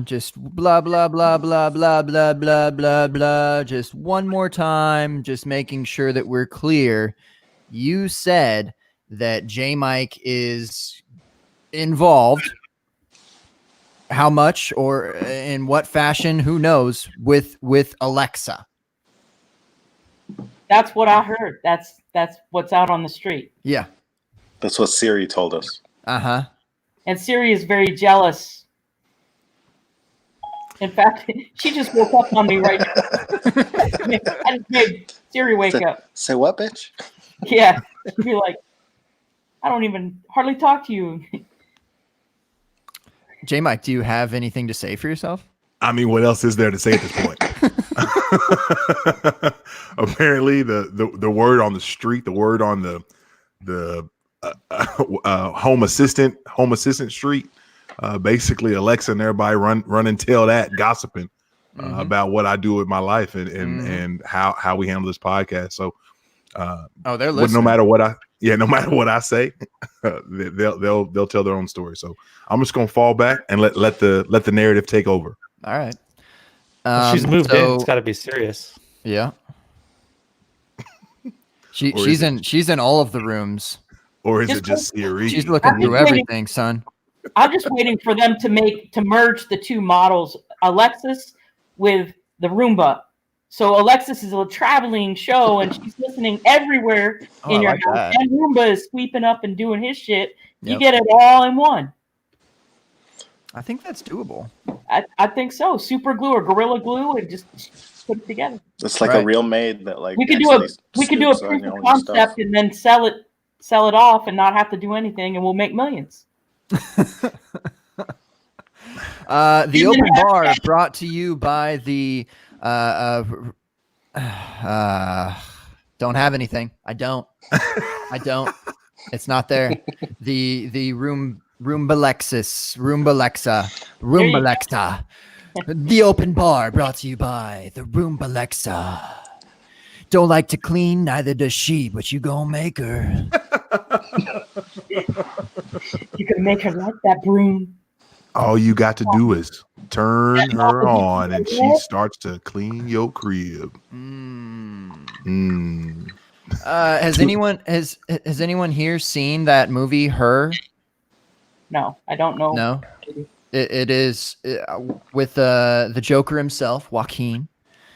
just blah blah blah blah blah blah blah blah blah. Just one more time, just making sure that we're clear. You said that J Mike is involved. How much or in what fashion? Who knows? With Alexa. That's what I heard. That's what's out on the street. Yeah. That's what Siri told us. Uh-huh. And Siri is very jealous. In fact, she just woke up on me right now. I just made Siri wake up. Say what, bitch? Yeah. She'd be like, I don't even hardly talk to you. J Mike, do you have anything to say for yourself? I mean, what else is there to say at this point? Apparently, the word on the street, the word on the home assistant street, basically Alexa and everybody run and tell that gossiping about what I do with my life and how we handle this podcast. So, they're listening. No matter what I say, they'll tell their own story. So I'm just gonna fall back and let the narrative take over. All right. She's moved in. It's got to be serious. Yeah. She's in all of the rooms. Or is it just Siri? She's looking through everything, son. I'm just waiting for them to merge the two models, Alexis with the Roomba. So Alexis is a traveling show, and she's listening everywhere in your house. That. And Roomba is sweeping up and doing his shit. Yep. You get it all in one. I think that's doable. I think so. Super glue or gorilla glue, and just put it together. It's like a real maid that like we could do a proof of concept and then sell it off and not have to do anything, and we'll make millions. The open bar brought to you by the don't have anything. I don't. It's not there. The Roomba Alexa. The open bar brought to you by the Roomba Alexa. Don't like to clean, neither does she, but you gonna make her. You can make her like that broom. All you got to do is turn her on, and she starts to clean your crib. Has anyone here seen that movie, Her? No, I don't know. No, it is with the Joker himself, Joaquin.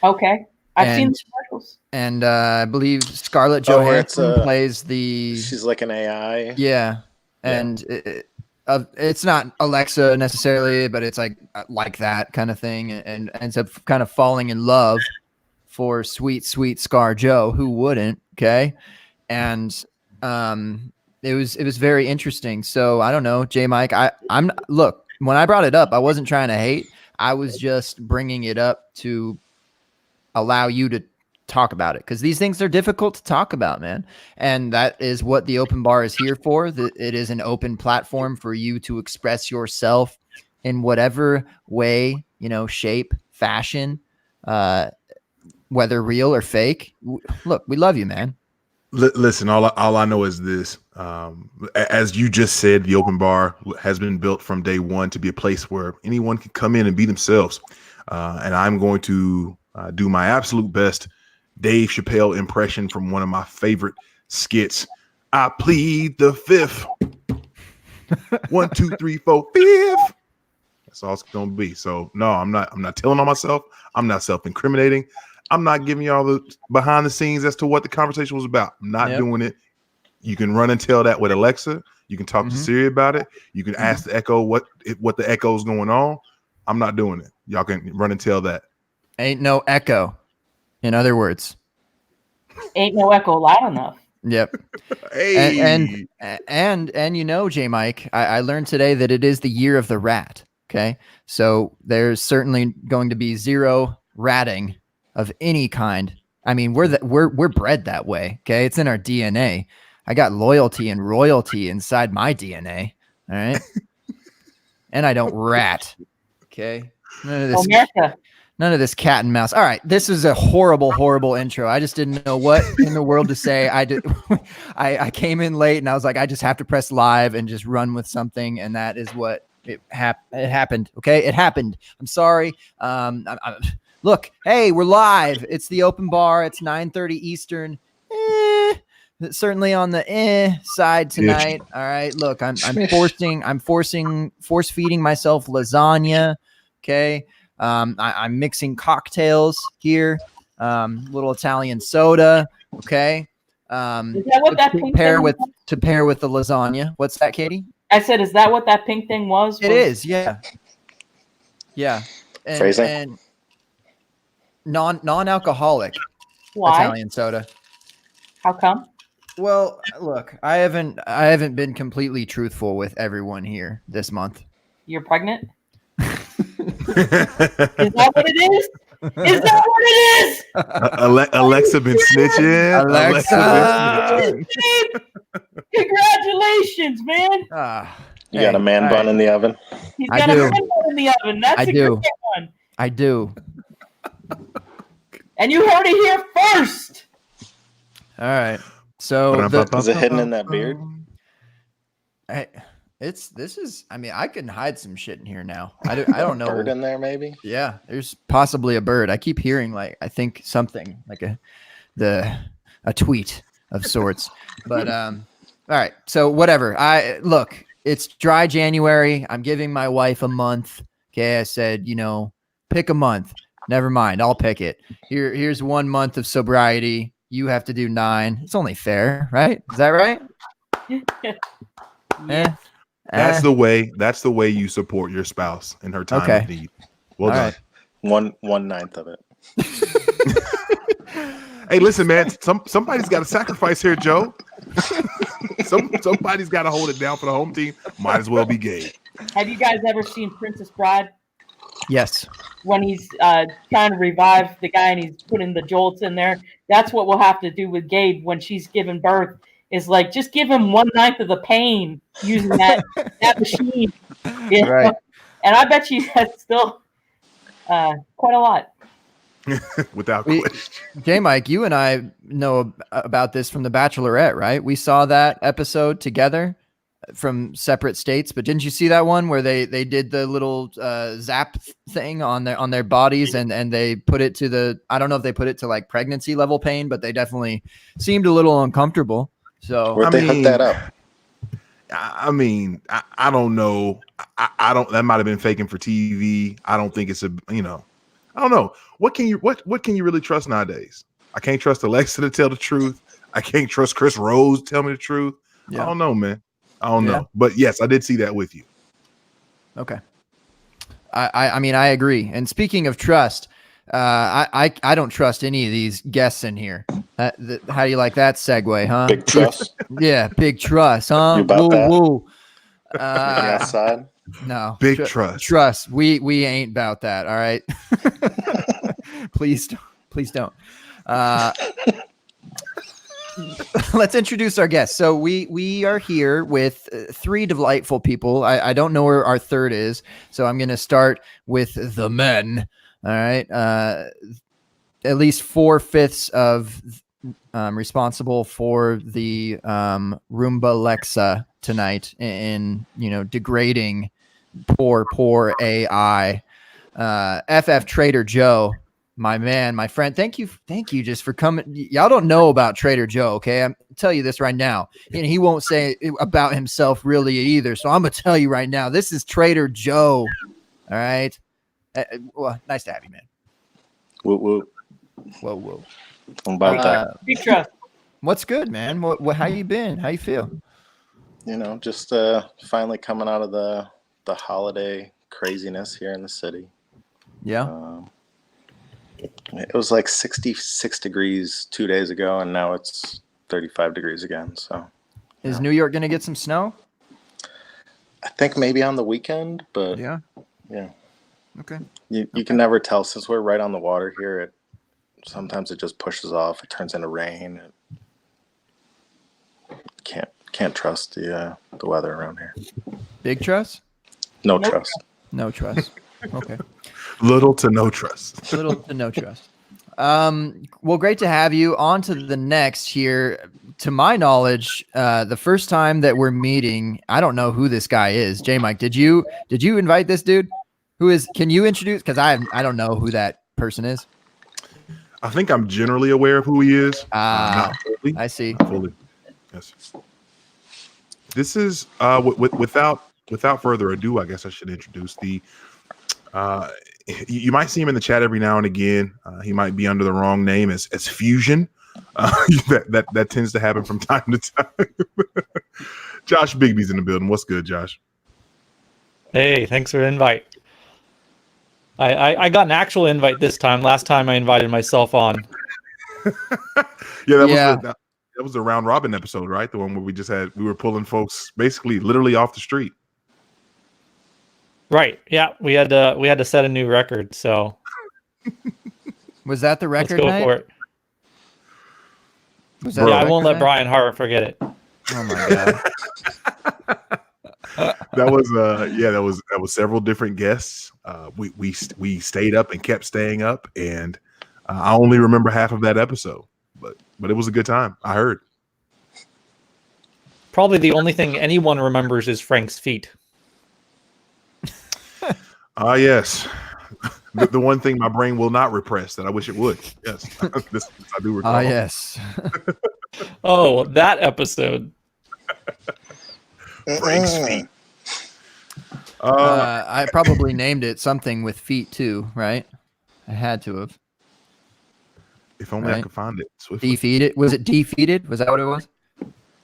Okay, I've seen the commercials. And I believe Scarlett Johansson plays the. She's like an AI. Yeah, and it's not Alexa necessarily, but it's like that kind of thing, and ends up kind of falling in love for sweet Scar Joe. Who wouldn't? Okay, and it was very interesting. So I don't know, J Mike. Look, when I brought it up, I wasn't trying to hate. I was just bringing it up to allow you to talk about it, because these things are difficult to talk about, man. And that is what the open bar is here for. It is an open platform for you to express yourself in whatever way, shape, fashion, whether real or fake. Look, we love you, man. Listen, all I know is this. As you just said, the open bar has been built from day one to be a place where anyone can come in and be themselves. And I'm going to do my absolute best Dave Chappelle impression from one of my favorite skits. I plead the fifth. 1, 2, 3, 4, fifth. That's all it's gonna be. So no, I'm not telling on myself. I'm not self-incriminating. I'm not giving y'all the behind the scenes as to what the conversation was about. I'm not doing it. You can run and tell that with Alexa. You can talk to Siri about it. You can ask the Echo what the Echo is going on. I'm not doing it. Y'all can run and tell that. Ain't no echo. In other words, ain't no echo loud enough. Yep. Hey. And J Mike, I learned today that it is the year of the rat. Okay, so there's certainly going to be zero ratting of any kind. I mean, we're bred that way. Okay, it's in our DNA. I got loyalty and royalty inside my DNA. All right, and I don't rat. Okay, none of this cat and mouse. All right, this is a horrible intro. I just didn't know what in the world to say. I came in late and I was like, I just have to press live and just run with something, and that is what It happened. Okay, it happened. I'm sorry. Look, hey, we're live. It's the open bar. It's 9:30 Eastern. Certainly on the side tonight. All right. Look, I'm force feeding myself lasagna. Okay. I'm mixing cocktails here. Little Italian soda. Okay. Is that what that pink thing was? To pair with the lasagna. What's that, Katie? I said, is that what that pink thing was? It is, yeah. Yeah. Phrasing? And non-alcoholic Why? Italian soda. How come? Well, look, I haven't been completely truthful with everyone here this month. You're pregnant? Is that what it is? Is that what it is? Alexa been snitching. Alexa. Congratulations, man. You got a man bun in the oven? He's I got do. a man bun in the oven. That's a do. great one. I do. And you heard it here first. All right. So Is it hidden in that beard? I mean, I can hide some shit in here now. I don't know. Bird in there, maybe? Yeah, there's possibly a bird. I keep hearing I think something like a tweet of sorts. But all right. So whatever. Look, it's dry January. I'm giving my wife a month. Okay, I said, pick a month. Never mind, I'll pick it. Here's 1 month of sobriety. You have to do 9. It's only fair, right? Is that right? Yeah. That's the way you support your spouse in her time of need. Well All done. right. 1/9 of it. Hey, listen, man. Somebody's got to sacrifice here, Joe. Somebody's got to hold it down for the home team. Might as well be Gabe. Have you guys ever seen Princess Bride? Yes. When he's trying to revive the guy and he's putting the jolts in there. That's what we'll have to do with Gabe when she's giving birth. Is just give him 1/9 of the pain using that machine. You know? Right. And I bet you that's still quite a lot. Without question. J Mike, you and I know about this from The Bachelorette, right? We saw that episode together from separate states, but didn't you see that one where they did the little zap thing on their bodies and they put it to I don't know if they put it to pregnancy level pain, but they definitely seemed a little uncomfortable. So Where'd they hook that up? I mean, I don't know. I don't. That might have been faking for TV. I don't think it's I don't know. What can you really trust nowadays? I can't trust Alexa to tell the truth. I can't trust Chris Rose to tell me the truth. Yeah. I don't know, man. I don't know. But yes, I did see that with you. Okay. I mean, I agree. And speaking of trust, I don't trust any of these guests in here. How do you like that segue, huh? Big trust. Yeah, big trust, huh? You about that? Woo. Outside? No. Big trust. Trust. We ain't about that. All right. Please don't. Let's introduce our guests. So we are here with 3 delightful people. I don't know where our third is, so I'm going to start with the men. All right. At least 4/5 of responsible for the Roomba Alexa tonight in degrading poor AI. FF Trader Joe, my man, my friend. Thank you just for coming. Y'all don't know about Trader Joe, okay? I'll tell you this right now. And he won't say it about himself really either. So I'm gonna tell you right now, this is Trader Joe. All right. Well, nice to have you, man. Woo woo. Whoa. I'm about that. Big trust. What's good, man? What? How you been? How you feel? Just finally coming out of the holiday craziness here in the city. Yeah. It was 66 degrees 2 days ago, and now it's 35 degrees again. So, is New York gonna get some snow? I think maybe on the weekend, but yeah. Okay. You can never tell since we're right on the water here. Sometimes it just pushes off. It turns into rain. Can't trust the weather around here. Big trust? No trust. No trust. Okay. Little to no trust. Little to no trust. Well, great to have you. On to the next here. to my knowledge, the first time that we're meeting, I don't know who this guy is. J Mike, did you invite this dude? Who is? Can you introduce? Because I don't know who that person is. I think I'm generally aware of who he is. Not fully. I see. Not fully. Yes. This is without further ado, I guess I should introduce the. You might see him in the chat every now and again. He might be under the wrong name as Fusion. That tends to happen from time to time. Josh Bigby's in the building. What's good, Josh? Hey, thanks for the invite. I got an actual invite this time. Last time I invited myself on. That was the round robin episode, right? The one where we were pulling folks basically literally off the street. Right. Yeah, we had to set a new record. So was that the record? Let's go for it. I won't let Brian Hart forget it. Oh my god. That was several different guests. We stayed up and kept staying up, and I only remember half of that episode, but it was a good time. I heard. Probably the only thing anyone remembers is Frank's feet. Yes. The one thing my brain will not repress that I wish it would. Yes, this I do recall. Yes. Oh, that episode. Frank's feet. I probably named it something with feet too, right? I had to have. If only I could find it. Swiftly. Defeated? Was it defeated? Was that what it was?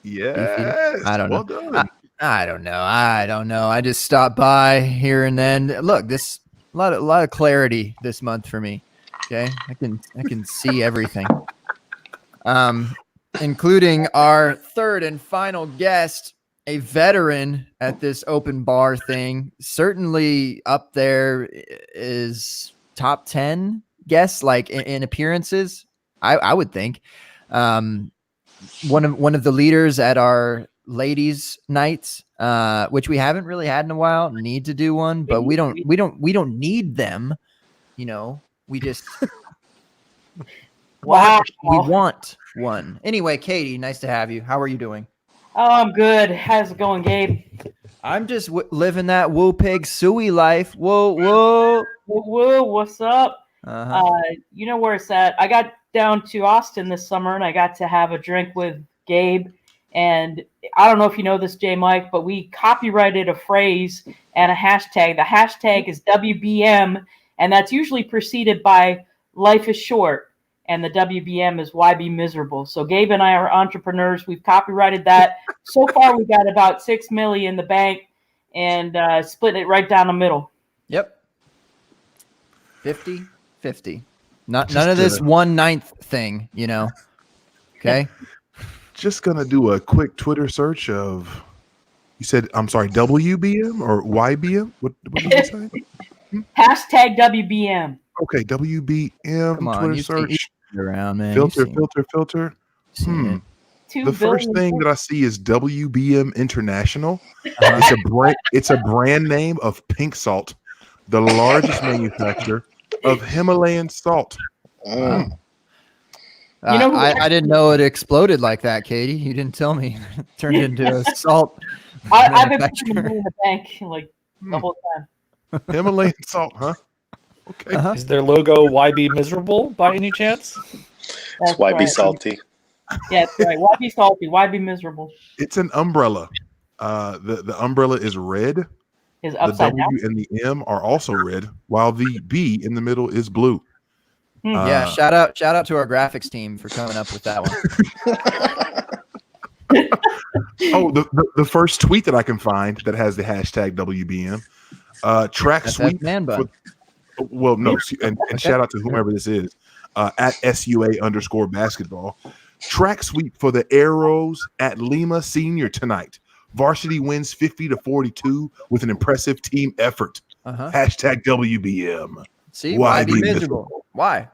Yeah. I don't know. Done. I don't know. I just stopped by here and then. Look, this a lot of clarity this month for me. Okay, I can see everything. Including our third and final guest, a veteran at this open bar thing. Certainly up there is top 10 guests, like in appearances. I would think. One of the leaders at our ladies' nights, which we haven't really had in a while. Need to do one, but we don't need them. You know, we just wow. We want one. Anyway, Katie, nice to have you. How are you doing? Oh, I'm good. How's it going, Gabe? I'm just living that woo pig suey life. Whoa. What's up? Uh-huh. You know where it's at. I got down to Austin this summer, and I got to have a drink with Gabe. And I don't know if you know this, J Mike, but we copyrighted a phrase and a hashtag. The hashtag is WBM, and that's usually preceded by life is short. And the WBM is why be miserable. So Gabe and I are entrepreneurs. We've copyrighted that. So far, we got about $6 million in the bank and split it right down the middle. Yep. 50-50. None of this 1/9 thing, you know. Okay. Just gonna do a quick Twitter search of. You said I'm sorry, WBM or YBM? What did you say? Hashtag WBM. Okay, WBM. Come on, Twitter search. Around, man. Filter. The The first thing that I see is WBM International. It's a brand name of pink salt, the largest manufacturer of Himalayan salt. Wow. I didn't know it exploded like that, Katie. You didn't tell me. It turned into a salt. I've been putting money in the bank like the whole time. Himalayan salt, huh? Okay. Uh-huh. Is their logo YB miserable by any chance? That's Why be right. salty? Yeah, that's right. Why be salty? Why be miserable? It's an umbrella. The umbrella is red. Is The upside W down. and the M are also red, while the B in the middle is blue. Yeah, shout out to our graphics team for coming up with that one. Oh, the first tweet that I can find that has the hashtag WBM. Track FF sweep. man bun. Well, no, and shout out to whomever this is at SUA_basketball. Track sweep for the Arrows at Lima Senior tonight. Varsity wins 50-42 with an impressive team effort. Hashtag WBM. See, why be miserable? Why?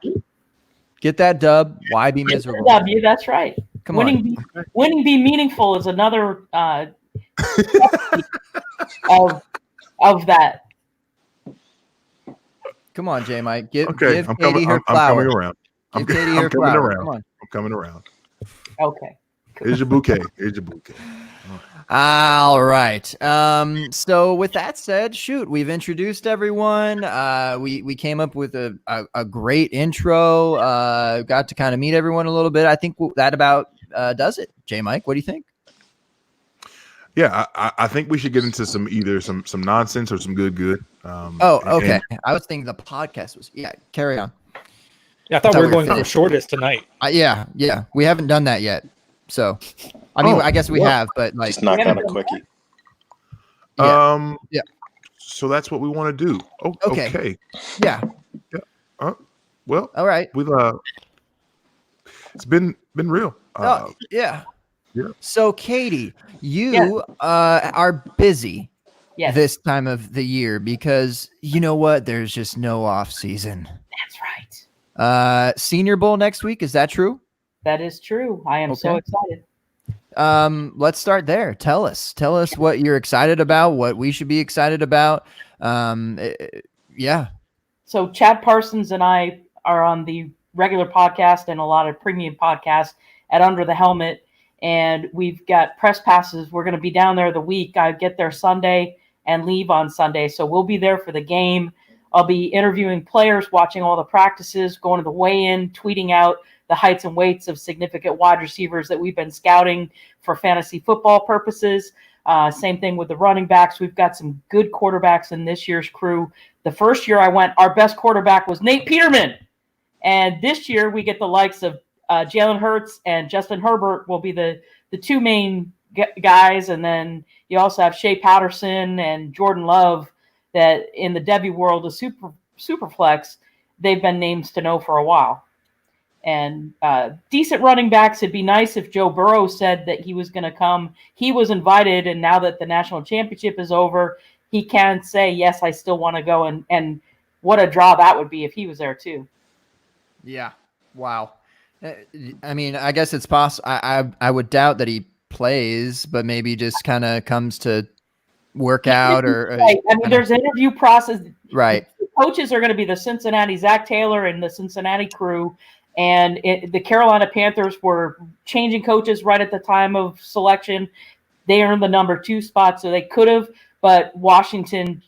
Get that dub. Why be miserable? W, that's right. Come winning on. Winning be meaningful is another of that. Come on, J Mike. Give Okay, Katie her I'm coming flowers. around. Give Katie her flowers. Come on. I'm coming around. Okay. Here's your bouquet. Here's your bouquet. All right. So with that said, shoot, we've introduced everyone. We came up with a great intro. Got to kind of meet everyone a little bit. I think that about does it. J. Mike, what do you think? Yeah, I think we should get into some nonsense or some good. Okay. I was thinking the podcast was carry on. Yeah, I thought we were going for shortest tonight. Yeah. We haven't done that yet. So, I mean, I guess we have, but like, just knock out a quickie. Yeah. So that's what we want to do. Oh, okay. Yeah. Well, all right. We've it's been real. Yeah. Yeah. So, Katie, you are busy this time of the year because you know what? There's just no off season. That's right. Senior Bowl next week. Is that true? That is true. I am so excited. Let's start there. Tell us what you're excited about, what we should be excited about. Yeah. So Chad Parsons and I are on the regular podcast and a lot of premium podcasts at Under the Helmet. And we've got press passes. We're going to be down there the week. I get there Sunday and leave on Sunday. So we'll be there for the game. I'll be interviewing players, watching all the practices, going to the weigh-in, tweeting out the heights and weights of significant wide receivers that we've been scouting for fantasy football purposes. Same thing with the running backs. We've got some good quarterbacks in this year's crew. The first year I went, our best quarterback was Nate Peterman. And this year we get the likes of Jalen Hurts and Justin Herbert will be the two main guys. And then you also have Shea Patterson and Jordan Love that in the Devy world of super flex, they've been names to know for a while. And decent running backs. It'd be nice if Joe Burrow said that he was going to come. He was invited, and now that the national championship is over, he can say, yes, I still want to go. And what a draw that would be if he was there too. Yeah. Wow. I mean, I guess it's possible. I would doubt that he plays, but maybe just kind of comes to work out or. Right. I mean, there's an interview process. Right. The coaches are going to be the Cincinnati Zach Taylor and the Cincinnati crew. And the Carolina Panthers were changing coaches right at the time of selection. They earned the number 2 spot, so they could have, but Washington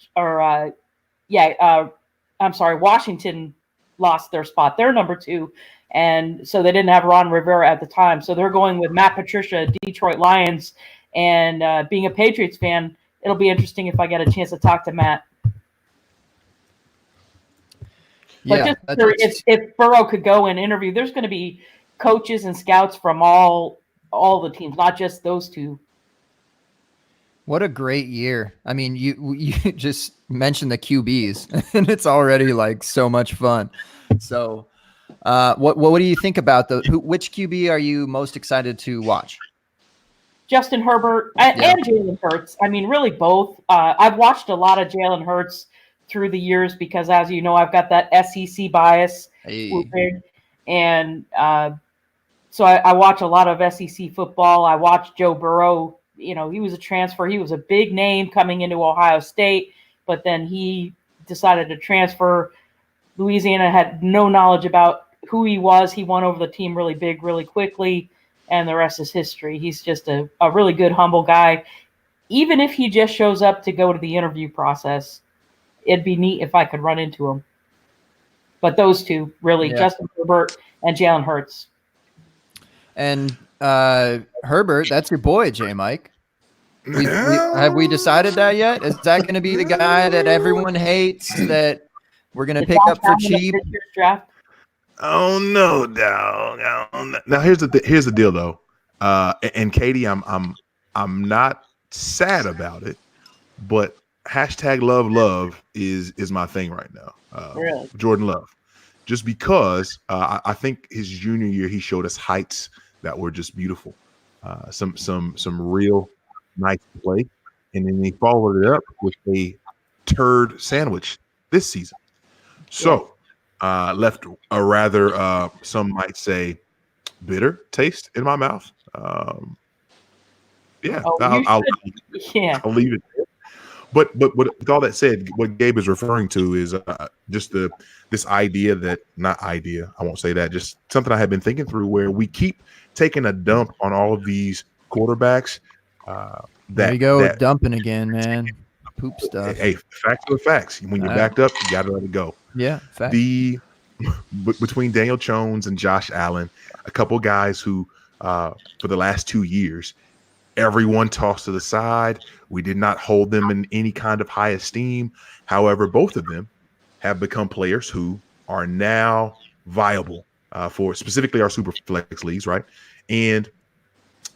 lost their spot. They're number 2, and so they didn't have Ron Rivera at the time. So they're going with Matt Patricia, Detroit Lions, and being a Patriots fan, it'll be interesting if I get a chance to talk to Matt. But if Burrow could go and interview, there's going to be coaches and scouts from all the teams, not just those two. What a great year. I mean, you just mentioned the QBs, and it's already like so much fun. So what do you think about which QB are you most excited to watch? Justin Herbert and Jalen Hurts. I mean, really both. I've watched a lot of Jalen Hurts through the years because, as you know, I've got that SEC bias. Hey. And so I watch a lot of SEC football. I watched Joe Burrow. You know, he was a transfer. He was a big name coming into Ohio State, but then he decided to transfer. Louisiana had no knowledge about who he was. He won over the team really big, really quickly, and the rest is history. He's just a really good, humble guy. Even if he just shows up to go to the interview process, it'd be neat if I could run into him. But those two, really, Justin Herbert and Jalen Hurts. And Herbert, that's your boy, J. Mike. Have we decided that yet? Is that going to be the guy that everyone hates that we're going to pick up for cheap? Oh no, dog. Now here's the deal though. And Katie, I'm not sad about it, but #love is my thing right now. Really? Jordan Love, just because I think his junior year he showed us heights that were just beautiful, some real nice play, and then he followed it up with a turd sandwich this season. So left a rather some might say bitter taste in my mouth. I'll leave it there. But with all that said, what Gabe is referring to is just this idea that not idea. I won't say that. Just something I have been thinking through, where we keep taking a dump on all of these quarterbacks. There you go, dumping again, man. Poop stuff. Hey, facts are facts. When you're backed up, you got to let it go. Yeah, facts. Between Daniel Jones and Josh Allen, a couple guys who, for the last 2 years, everyone tossed to the side. We did not hold them in any kind of high esteem. However, both of them have become players who are now viable for specifically our super flex leagues, right? And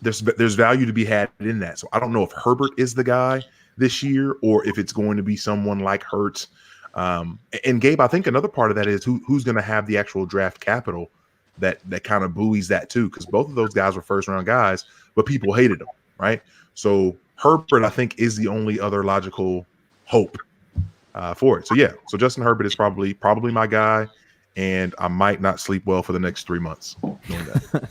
there's value to be had in that. So I don't know if Herbert is the guy this year or if it's going to be someone like Hurts. And Gabe, I think another part of that is who's going to have the actual draft capital that kind of buoys that too, because both of those guys were first round guys, but people hated them, right? So Herbert, I think, is the only other logical hope for it. So yeah, so Justin Herbert is probably my guy, and I might not sleep well for the next 3 months doing that.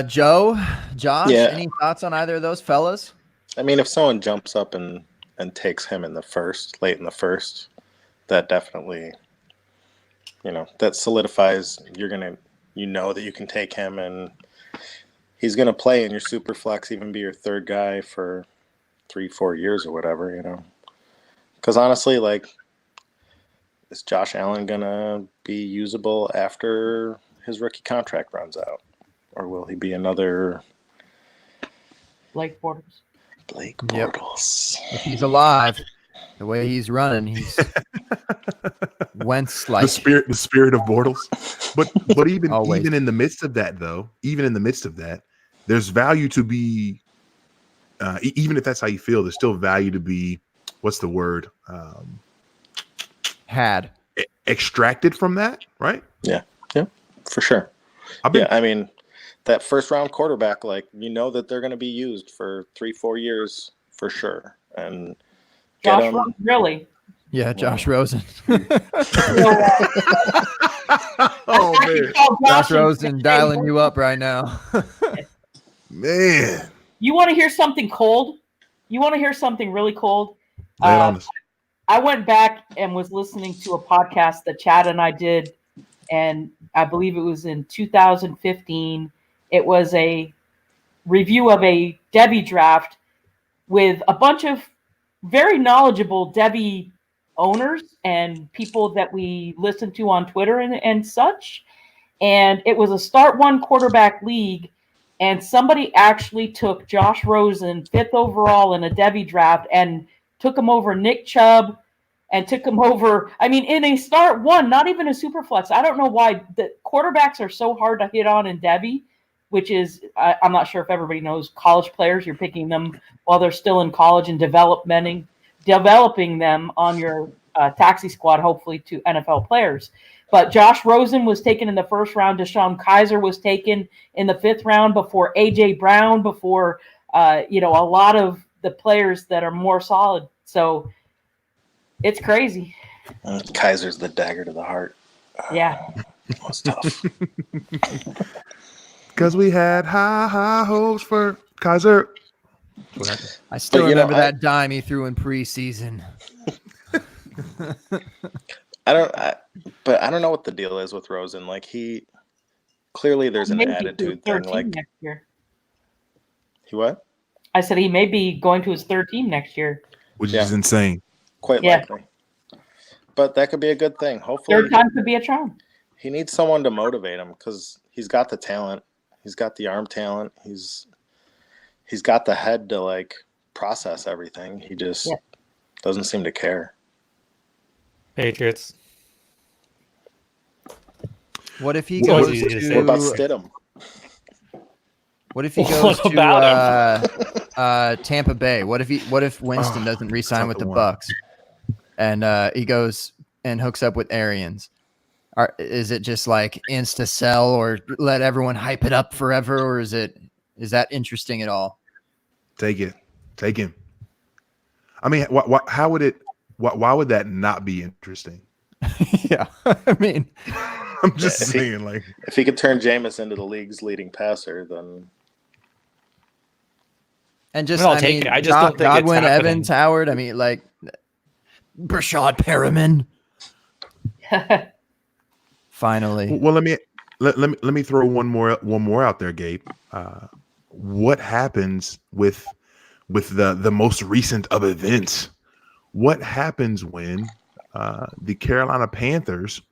Josh, any thoughts on either of those fellas? I mean, if someone jumps up and takes him late in the first, that definitely, that solidifies that you can take him and he's going to play in your super flex, even be your third guy for 3-4 years or whatever, because honestly, like, is Josh Allen going to be usable after his rookie contract runs out, or will he be another Blake Bortles? If he's alive, the way he's running, he's Wentz like the spirit of Bortles. But even in the midst of that, though, there's value to be even if that's how you feel, there's still value to be, what's the word? Extracted from that, right? Yeah, for sure. I mean, that first round quarterback, like, that they're going to be used for 3-4 years for sure. And Josh Rosen, really? Yeah, Josh Rosen. Oh man, Josh Rosen dialing you up right now. Man, you want to hear something cold? You want to hear something really cold? I went back and was listening to a podcast that Chad and I did, and I believe it was in 2015. It was a review of a Devy draft with a bunch of very knowledgeable Devy owners and people that we listen to on Twitter and such. And it was a start one quarterback league. And somebody actually took Josh Rosen 5th overall in a Devy draft and took him over Nick Chubb and took him over, in a start one, not even a super flex. I don't know why the quarterbacks are so hard to hit on in Devy, which is, I'm not sure if everybody knows, college players. You're picking them while they're still in college and developing them on your taxi squad, hopefully, to NFL players. But Josh Rosen was taken in the first round. Deshaun Kaiser was taken in the 5th round before A.J. Brown, before, a lot of the players that are more solid. So it's crazy. Kaiser's the dagger to the heart. Yeah. That's tough. Because we had high hopes for Kaiser. I still remember that dime he threw in preseason. I don't know what the deal is with Rosen. Like, clearly there's an attitude thing. Like, next year. He what? I said he may be going to his third team next year, which is insane. Quite likely. But that could be a good thing. Hopefully, third time could be a charm. He needs someone to motivate him because he's got the talent. He's got the arm talent. He's got the head to, like, process everything. He just doesn't seem to care. Patriots. What if he goes to? What about Stidham? What if he goes to Tampa Bay? What if Winston doesn't re-sign with the Bucks, and he goes and hooks up with Arians? Is it just like insta sell, or let everyone hype it up forever, or is that interesting at all? Take him. I mean, how would it? Why would that not be interesting? Yeah, I mean, I'm just saying, like, if he could turn Jameis into the league's leading passer, then And just, I'll I take mean, it. I just don't think it's Godwin, happening. Evans, Howard. I mean, like Brashad Perriman. Finally, Well, let me throw one more out there, Gabe. What happens with the most recent of events? What happens when the Carolina Panthers,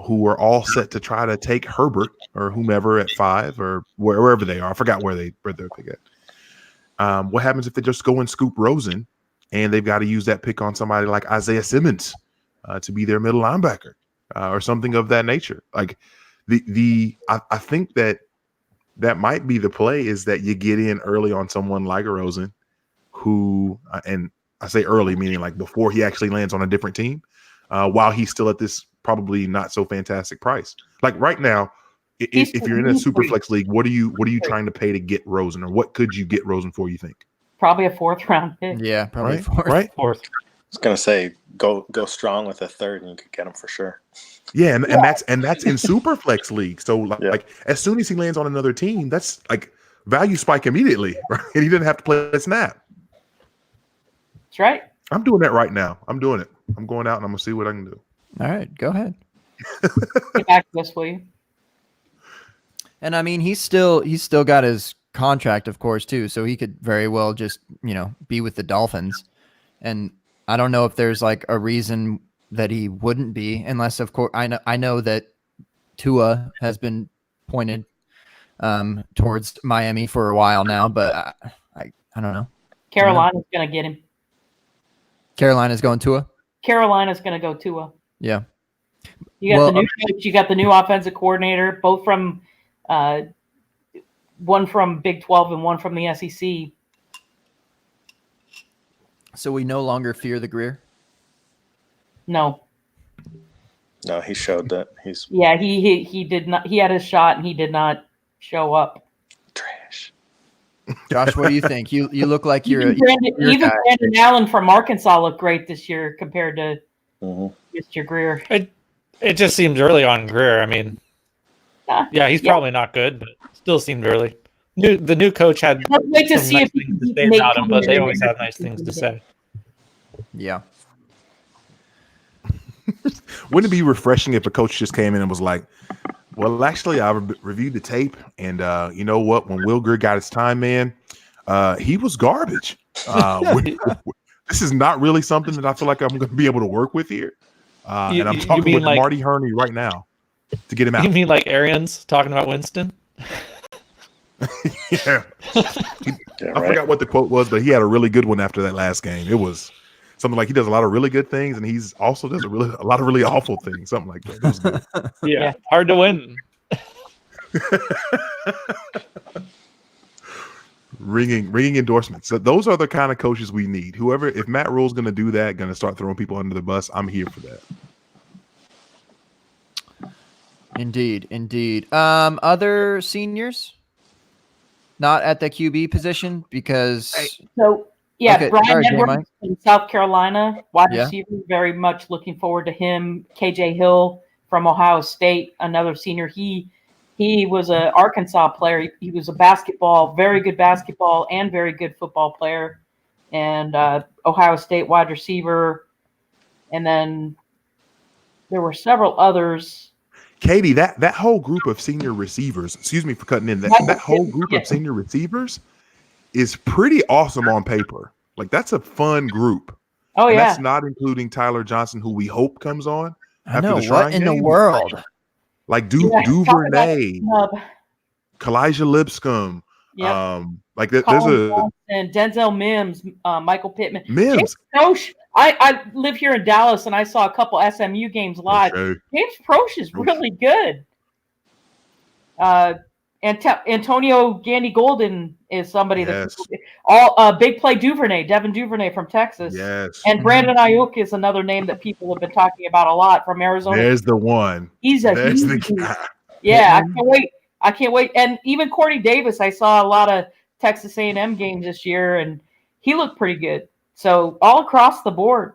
who were all set to try to take Herbert or whomever at 5 or wherever they are? I forgot where they're picking. What happens if they just go and scoop Rosen, and they've got to use that pick on somebody like Isaiah Simmons to be their middle linebacker or something of that nature? Like I think that might be the play, is that you get in early on someone like Rosen, who and I say early meaning like before he actually lands on a different team, while he's still at this probably not so fantastic price. Like right now, if you're in a super flex league, what are you trying to pay to get Rosen, or what could you get Rosen for, you think? Probably a 4th round pick. yeah, probably Right? fourth. Right? Fourth. I was gonna say go strong with a 3rd, and you could get him for sure. Yeah, and that's in super flex league. So like as soon as he lands on another team, that's like value spike immediately, right? And he didn't have to play a snap. That's right. I'm doing that right now. I'm doing it. I'm going out and I'm gonna see what I can do. All right, go ahead. Get back to us, will you? And I mean, he's still got his contract, of course, too. So he could very well just, be with the Dolphins. And I don't know if there's like a reason that he wouldn't be, unless, of course, I know that Tua has been pointed towards Miami for a while now, but I don't know. Carolina's going to get him. Carolina's going Tua. Carolina's going to go Tua. Yeah. You got the new coach. You got the new offensive coordinator. Both from one from Big 12 and one from the SEC. So we no longer fear the Greer. No. No, he showed that he's Yeah, he did not. He had his shot and he did not show up. trash. Josh, what do you think? You look like you're Even Brandon Allen from Arkansas looked great this year compared to Mr. Greer. It just seemed early on Greer. I mean, yeah, he's probably not good, but still seemed early. The new coach had Let's wait to some see nice if he things can to say make about him, but they him always have nice things to say. Yeah. Wouldn't it be refreshing if a coach just came in and was like, well, actually, I reviewed the tape, and you know what? When Will Greer got his time, man, he was garbage. This is not really something that I feel like I'm going to be able to work with here. And I'm talking with Marty Herney right now to get him out. You mean like Arians talking about Winston? Yeah. I forgot what the quote was, but he had a really good one after that last game. It was something like he does a lot of really good things, and he's also does a lot of really awful things. Something like that. It was good. Yeah, hard to win. Ringing endorsements. So those are the kind of coaches we need. If Matt Rule's going to do that, going to start throwing people under the bus, I'm here for that. Indeed. Other seniors not at the QB position because Brian sorry, Edwards in South Carolina, wide receiver, very much looking forward to him. KJ Hill from Ohio State, another senior. He was an Arkansas player. He was very good basketball and very good football player, and Ohio State wide receiver. And then there were several others. Katie, that whole group of senior receivers, excuse me for cutting in, that whole group of senior receivers is pretty awesome on paper. Like, that's a fun group. Oh, and yeah. That's not including Tyler Johnson, who we hope comes on after the Shrine what in game. The world. Like Duvernay, Kalijah Lipscomb. Yep. Like there's and Denzel Mims, Michael Pittman. Mims. Proche, I live here in Dallas, and I saw a couple SMU games live. Okay. James Proche is really good. Antonio Gandy Golden is somebody Yes. big play Devin Duvernay from Texas. Yes. And Brandon Ayuk is another name that people have been talking about a lot from Arizona. There's the one. He's There's huge. the guy. Yeah, I can't wait. And even Cordy Davis, I saw a lot of Texas A&M games this year, and he looked pretty good. So all across the board,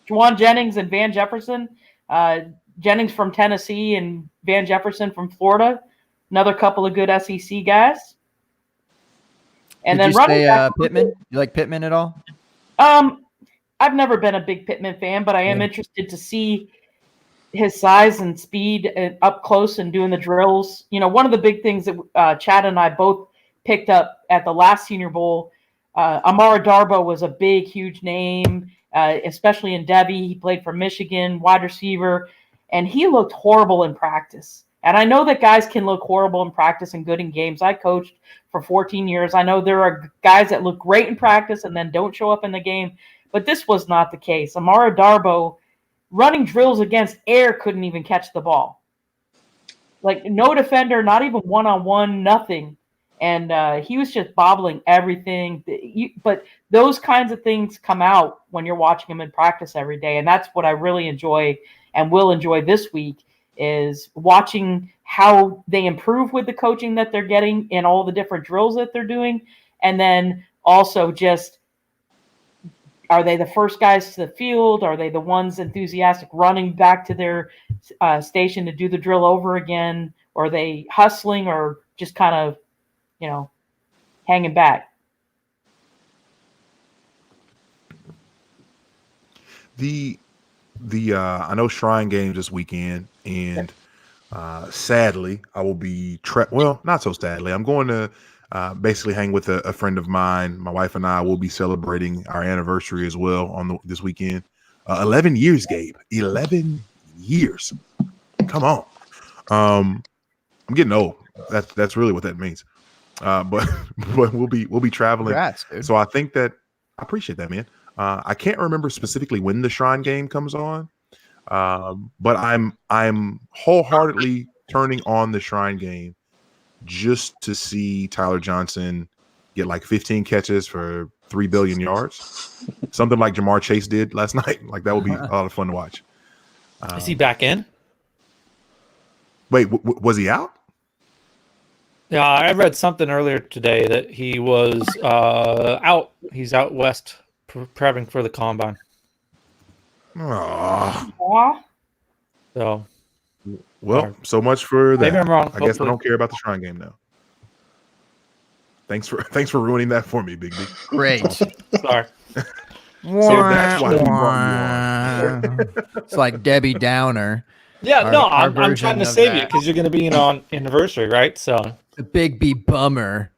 Juwan Jennings and Van Jefferson, Jennings from Tennessee and Van Jefferson from Florida, another couple of good SEC guys. And Did then you running say back, Pittman? You like Pittman at all? I've never been a big Pittman fan, but I am Yeah. interested to see his size and speed up close and doing the drills. You know, one of the big things that Chad and I both picked up at the last Senior Bowl, Amara Darboh was a big, huge name, especially in Debbie. He played for Michigan, wide receiver, and he looked horrible in practice. And I know that guys can look horrible in practice and good in games. I coached for 14 years. I know there are guys that look great in practice and then don't show up in the game, but this was not the case. Amara Darboh, running drills against air, couldn't even catch the ball. Like, no defender, not even one-on-one, nothing. And he was just bobbling everything. But those kinds of things come out when you're watching him in practice every day, and that's what I really enjoy and will enjoy this week, is watching how they improve with the coaching that they're getting in all the different drills that they're doing, and then also just, are they the first guys to the field? Are they the ones enthusiastic running back to their station to do the drill over again? Or are they hustling or just kind of, hanging back? I know Shrine Games this weekend, and sadly, I will be well, not so sadly. I'm going to basically hang with a friend of mine. My wife and I will be celebrating our anniversary as well on this weekend. 11 years, Gabe. 11 years. Come on. I'm getting old. That's really what that means. But we'll be traveling. Congrats, dude. So I think that I appreciate that, man. I can't remember specifically when the Shrine Game comes on, but I'm wholeheartedly turning on the Shrine Game just to see Tyler Johnson get like 15 catches for 3 billion yards, something like Jamar Chase did last night. Like, that would be a lot of fun to watch. Is he back in? Wait, was he out? Yeah, I read something earlier today that he was out. He's out west prepping for the combine. Oh, Aw. So, well, so much for that. maybe I'm wrong. I guess I Hopefully. don't care about the Shrine Game now. Thanks for ruining that for me, Big B. Great. Sorry. So that's why we brought It's like Debbie Downer, Yeah, Our- no, our I'm trying version to of save you that. because you're going to be in on anniversary, right? So, the Big B bummer.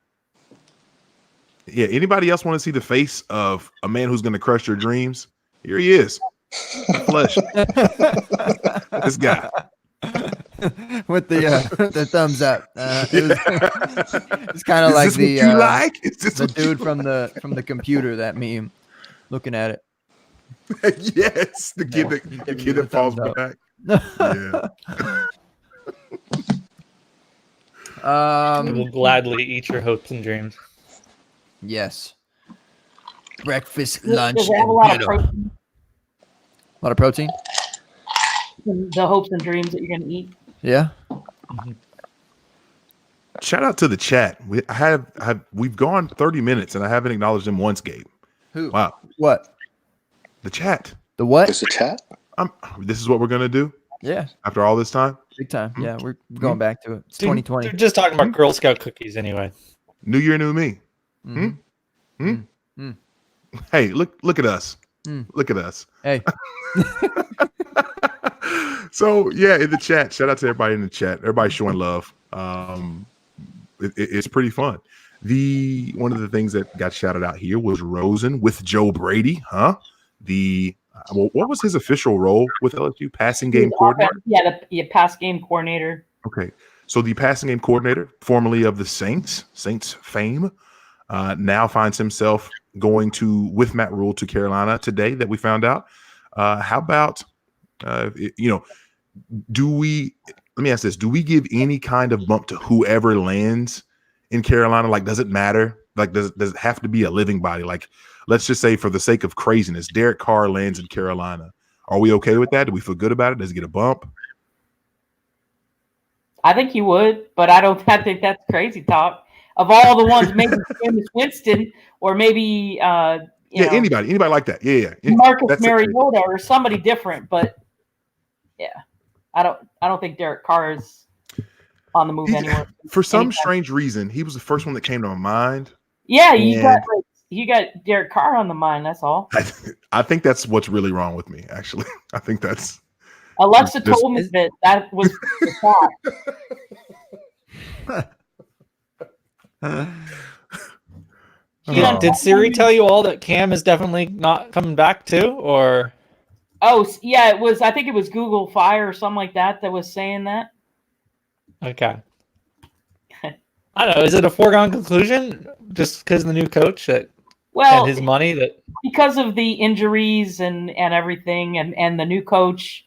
Yeah, anybody else want to see the face of a man who's going to crush your dreams? Here he is. Flesh. This guy. With the thumbs up. It's kind of Is like this what the you like? Is this the what you dude from the computer, that meme, looking at it. Yes, the kid Yeah, that he's the giving kid you that the falls thumbs up. back. Yeah. I Um. will gladly eat your hopes and dreams. Yes. Breakfast, Does lunch, it have a and lot of dinner. protein A lot of protein. in the hopes and dreams that you're going to eat? Yeah. Shout out to the chat. We've gone 30 minutes and I haven't acknowledged them once, Gabe. Who? Wow. What? The chat. The what? There's a chat. This is what we're gonna do Yeah. after all this time. Big time. Yeah, we're going back to it. It's Dude, 2020. They're just talking about Girl Scout cookies anyway. New year, new me. Mhm. Hey, look at us. Mm. Look at us. Hey. So yeah, in the chat, shout out to everybody in the chat. Everybody showing love. It's pretty fun. One of the things that got shouted out here was Rosen with Joe Brady, huh? What was his official role with LSU? Passing game coordinator. Yeah, pass game coordinator. Okay, so the passing game coordinator, formerly of the Saints fame, now finds himself going with Matt Rule to Carolina today. That we found out. How about do we? Let me ask this: do we give any kind of bump to whoever lands in Carolina? Like, does it matter? Like, does it have to be a living body? Like, let's just say, for the sake of craziness, Derek Carr lands in Carolina. Are we okay with that? Do we feel good about it? Does he get a bump? I think he would, but I think that's crazy talk. Of all the ones, maybe Jameis Winston, or maybe Anybody like that? Yeah. Marcus That's it. Mariota or somebody different. But yeah, I don't think Derek Carr is on the move anywhere. For some Anytime. strange reason, he was the first one that came to my mind. Yeah, And you got Derek Carr on the mind. That's all. I think that's what's really wrong with me. Actually, I think that's Alexa This- told me that was the thought. Oh. Did Siri tell you all that Cam is definitely not coming back too, or Yeah, it was. I think it was Google Fire or something like that was saying that. okay? I don't know. Is it a foregone conclusion just because of the new coach and Well, his money that? because of the injuries and everything, and the new coach,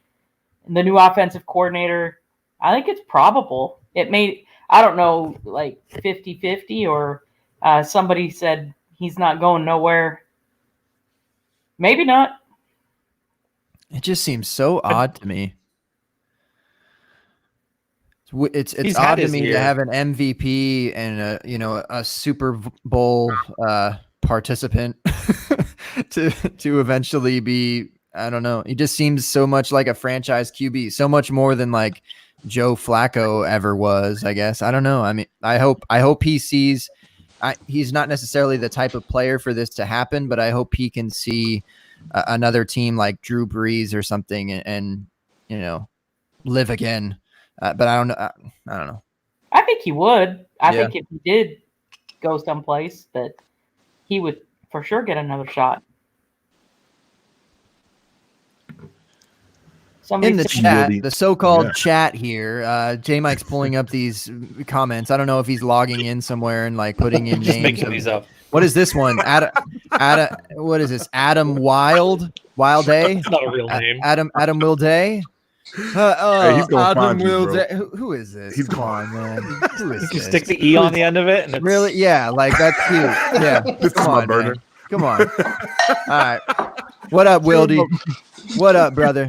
and the new offensive coordinator, I think it's probable. It may, I don't know, like 50-50, or somebody said he's not going nowhere. Maybe not. It just seems so odd to me. It's He's had odd to his me to year. have an MVP and a Super Bowl participant to eventually be, I don't know. He just seems so much like a franchise QB, so much more than like Joe Flacco ever was, I guess. I don't know. I mean, I hope he sees. He's not necessarily the type of player for this to happen, but I hope he can see another team like Drew Brees or something and live again. But I don't know. I don't know. I think he would. I Yeah. think if he did go someplace, that he would for sure get another shot. Somebody In the said- chat, Really- the so-called yeah. chat here, J Mike's pulling up these comments. I don't know if he's logging in somewhere and like putting in Just names. making Of, these up. what is this one? Adam, what is this? Adam Wilde A. It's not a real name. Adam Wilday. Hey, he's gonna find you, bro. Wilday. Who is this? He's Come gonna- on, man. Who is You this? stick the E on the end of it, and it's Really? Yeah, like that's cute. Yeah. This is Come my on, burner. man. Come on. All right. What up, Wildy? What up, brother?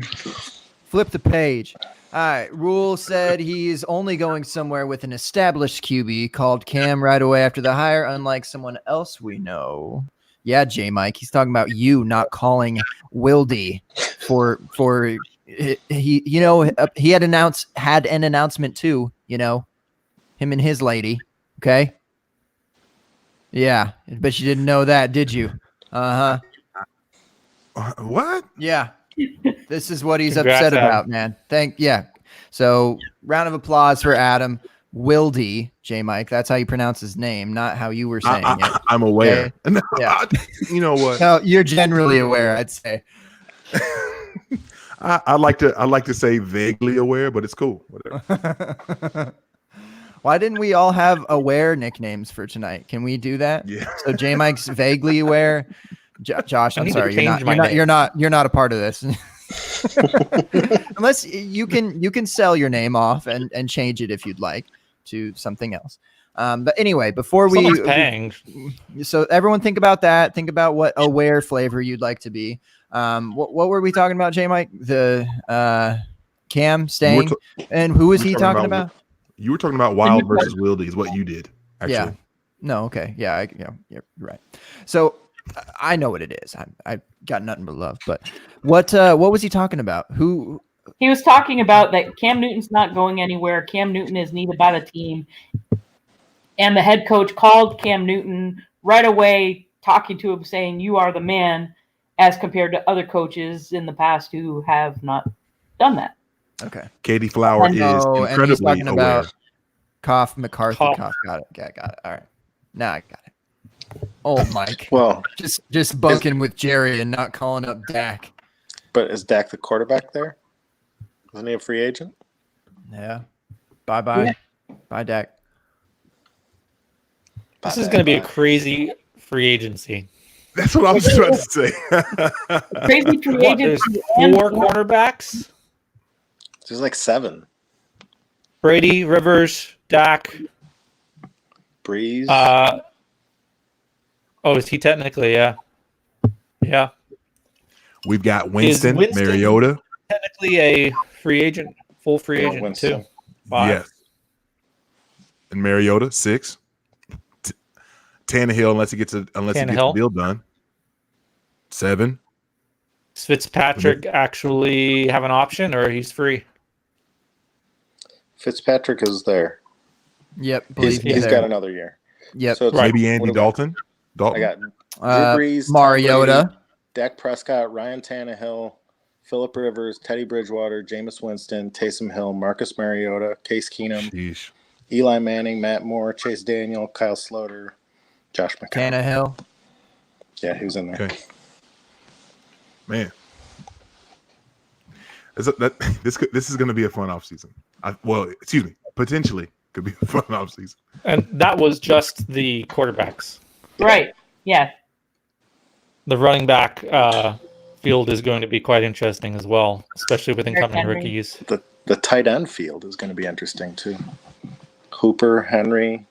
Flip the page. All right. Rule said he's only going somewhere with an established QB called Cam right away after the hire, unlike someone else we know. Yeah, J Mike. He's talking about you not calling Wildy for he he had an announcement too, him and his lady. Okay. Yeah, but you didn't know that, did you? Uh-huh. What? Yeah. This is what he's Congrats, upset Adam. about, man. So round of applause for Adam Wildy, J Mike. That's how you pronounce his name, not how you were saying it. I'm aware. Yeah. You know what? No, you're generally aware, I'd say. I like to say vaguely aware, but it's cool. Whatever. Why didn't we all have aware nicknames for tonight? Can we do that? Yeah. So J Mike's vaguely aware. Josh, I I'm need to sorry, change my name. you're not a part of this. Unless you can sell your name off and change it if you'd like to something else. But anyway, before someone's paying. so everyone think about that. Think about what aware flavor you'd like to be. What were we talking about, J Mike? The Cam staying, and who was he talking about? You were talking about Wild versus Wildy is what you did. Actually. Yeah. No. Okay. Yeah. You're right. So I know what it is. I got nothing but love. But what was he talking about? Who? He was talking about that Cam Newton's not going anywhere. Cam Newton is needed by the team. And the head coach called Cam Newton right away, talking to him, saying, "You are the man," as compared to other coaches in the past who have not done that. Okay. Katie Flower And is he's incredibly talking aware. about Koff McCarthy. Koff. Koff. Got it. Yeah, got it. All right. Now I got it. Oh, Mike. Well, Just bunking with Jerry and not calling up Dak. but is Dak the quarterback there? Isn't he a free agent? Yeah. Bye. Bye, Dak. This is going to be a crazy free agency. That's what I was trying to say. Crazy free What, there's agents. and- 4 cornerbacks: There's like 7. Brady, Rivers, Dak. Breeze. Is he technically? Yeah. Yeah. We've got Winston, Winston- Mariota. Technically a free agent, full free agent Winston. too. 5. Yes. And Mariota, 6. Tannehill, unless he gets the Tannehill. deal done. 7. Does Fitzpatrick actually have an option, or he's free? Fitzpatrick is there. Yep. Believe me He's there. got another year. Yep. So it's like, Maybe Andy what do we- Dalton. I got Drew Uh, Brees, Tom Mariota. Brady, Dak Prescott, Ryan Tannehill, Phillip Rivers, Teddy Bridgewater, Jameis Winston, Taysom Hill, Marcus Mariota, Case Keenum, Sheesh. Eli Manning, Matt Moore, Chase Daniel, Kyle Sloter, Josh McCown. Tannehill. Yeah, he was in there. Okay. Man. This is going to be a fun offseason. Excuse me. Potentially could be a fun offseason. And that was just the quarterbacks. Right. Yeah. The running back field is going to be quite interesting as well, especially with incoming Henry. rookies. The tight end field is going to be interesting too. Hooper, Henry,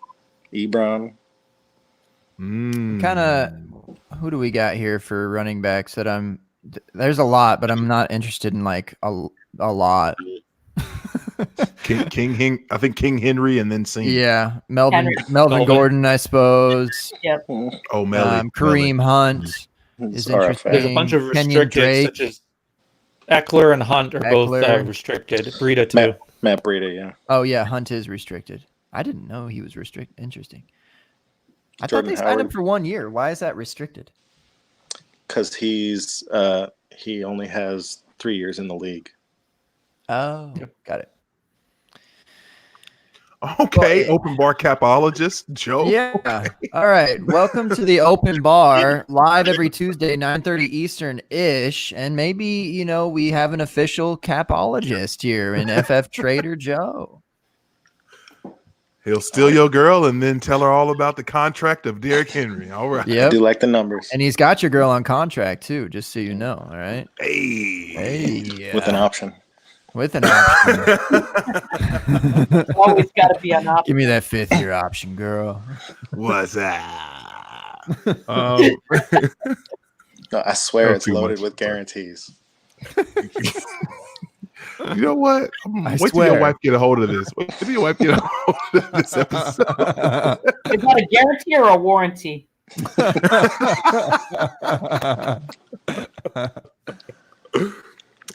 Ebron. Kind of. Who do we got here for running backs that I'm? There's a lot, but I'm not interested in like a lot. I think King Henry and then Singh. Yeah, Melvin Melvin. Gordon, I suppose. Oh, Melly. Kareem Hunt is RFA. interesting. There's a bunch of Kenyon restricted, Drake. such as Eckler and Hunt are both Eckler. restricted. Breida too. Matt Breida, yeah. Oh yeah, Hunt is restricted. I didn't know he was restricted. Interesting. I Jordan thought they signed him Howard. for 1 year. Why is that restricted? Because he only has 3 years in the league. Oh, got it. Okay, Well, open bar capologist Joe. Yeah. All right. Welcome to the Open Bar, live every Tuesday, 9:30 Eastern ish, and maybe we have an official capologist here in FF Trader Joe. He'll steal your girl and then tell her all about the contract of Derrick Henry. All right. I Yep. do like the numbers. And he's got your girl on contract too, just so you know. All right. Hey. With an option. With an option. Always got to be an option. Give me that 5th-year option, girl. What's that? No, I swear No, it's too loaded much. with guarantees. You know what? I Wait till your swear. wife get a hold of this. Wait till your wife get a hold of this episode. Is that a guarantee or a warranty?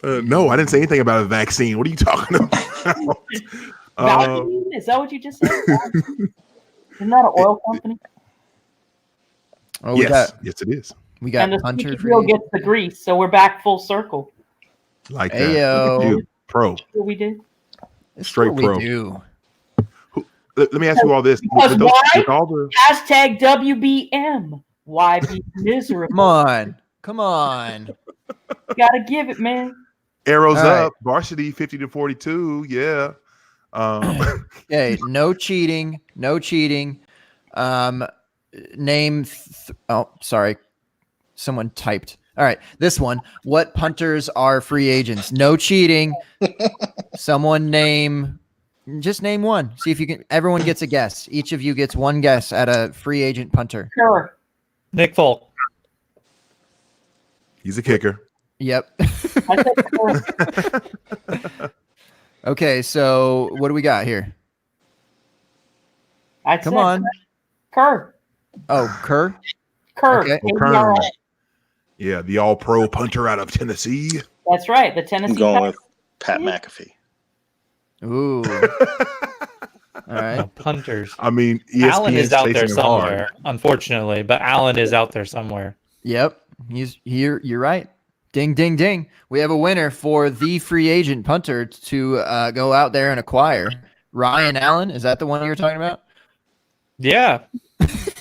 No, I didn't say anything about a vaccine. What are you talking about? Valvoline? Is that what you just said? Isn't that an oil company? Oh, we yes, got yes, it is. And the punter squeaky for wheel you. gets the grease, so we're back full circle. Like that. Ayo. You, pro. What we did. It's straight what we pro. do. Let me ask you all this. Because With why? with all the, Hashtag WBM. Why be miserable? Come on. Come on. Gotta give it, man. arrows All right. up, varsity 50-42. Yeah. Okay, no cheating. No cheating. Sorry. Someone typed. All right, this one. What punters are free agents? No cheating. Someone just name one. See if you can. Everyone gets a guess. Each of you gets one guess at a free agent punter. Sure. Nick Folk. He's a kicker. Yep. I said sure. Okay, so what do we got here? I Come said on. Kerr. Oh, Kerr. Kerr. Okay. KBRL. Yeah, the all-pro punter out of Tennessee. That's right. The I'm Tennessee. going Titans. with Pat McAfee. Ooh. All right. Punters. I mean, Allen ESPN's is out there chasing him hard. somewhere, unfortunately, but Allen is out there somewhere. Yep. He's here. You're right. Ding, ding, ding. We have a winner for the free agent punter to go out there and acquire. Ryan Allen. Is that the one you're talking about? Yeah.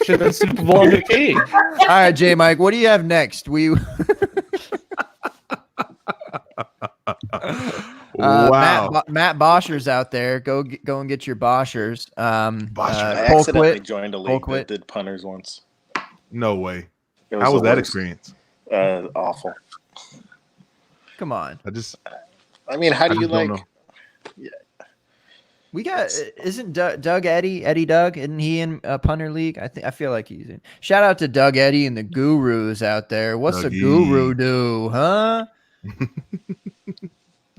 Should have been Super Bowl MVP. All right, J Mike, what do you have next? Wow. Matt Bosher's out there. Go and get your Boshers. Bosher. I accidentally Colquitt. joined a league Colquitt. that did punters once. No way. It How was the that worst. experience? Awful. Come on. I mean, how I do you just don't like? know. We got isn't Doug Eddie Doug? Isn't he in a punter league? I feel like he's in. Shout out to Doug Eddie and the gurus out there. What's a Dougie. guru do, huh?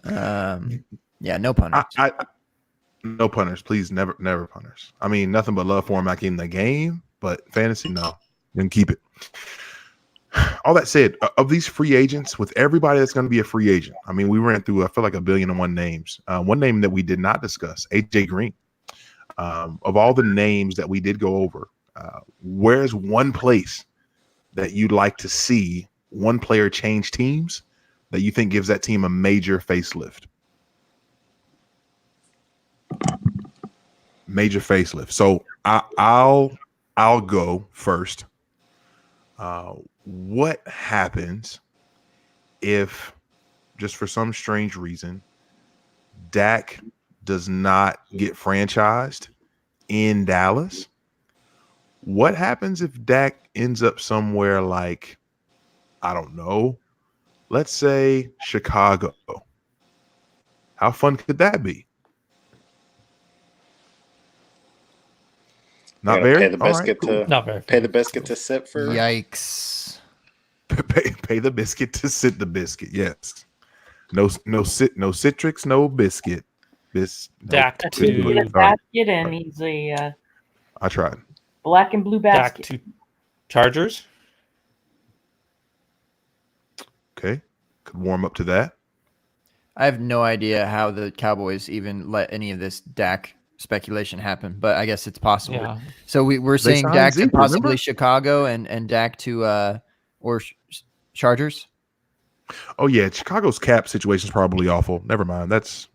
Yeah, no punters. No punters, please. Never punters. I mean, nothing but love for him back in the game, but fantasy, no. Then keep it. All that said, of these free agents, with everybody that's going to be a free agent, I mean, we ran through, I feel like 1,000,000,001 names. One name that we did not discuss, AJ Green. Of all the names that we did go over, Where's one place that you'd like to see one player change teams that you think gives that team a major facelift? Major facelift. So I'll go first. What happens if, just for some strange reason, Dak does not get franchised in Dallas? What happens if Dak ends up somewhere like, I don't know, let's say Chicago? How fun could that be? Not You're gonna very. pay the All right, biscuit cool. Not very. pay the biscuit to sit for. Yikes. Pay the biscuit to sit the biscuit. Yes. No citrix, no biscuit. Dak That's to- in the basket, and he's a I tried. black and blue Dak basket. to Chargers. Okay. Could warm up to that. I have no idea how the Cowboys even let any of this Dak speculation happen, but I guess it's possible. Yeah. So we're They saying signed Dak to Zeke, possibly remember? Chicago and Dak to Chargers. Oh yeah, Chicago's cap situation is probably awful. Never mind. That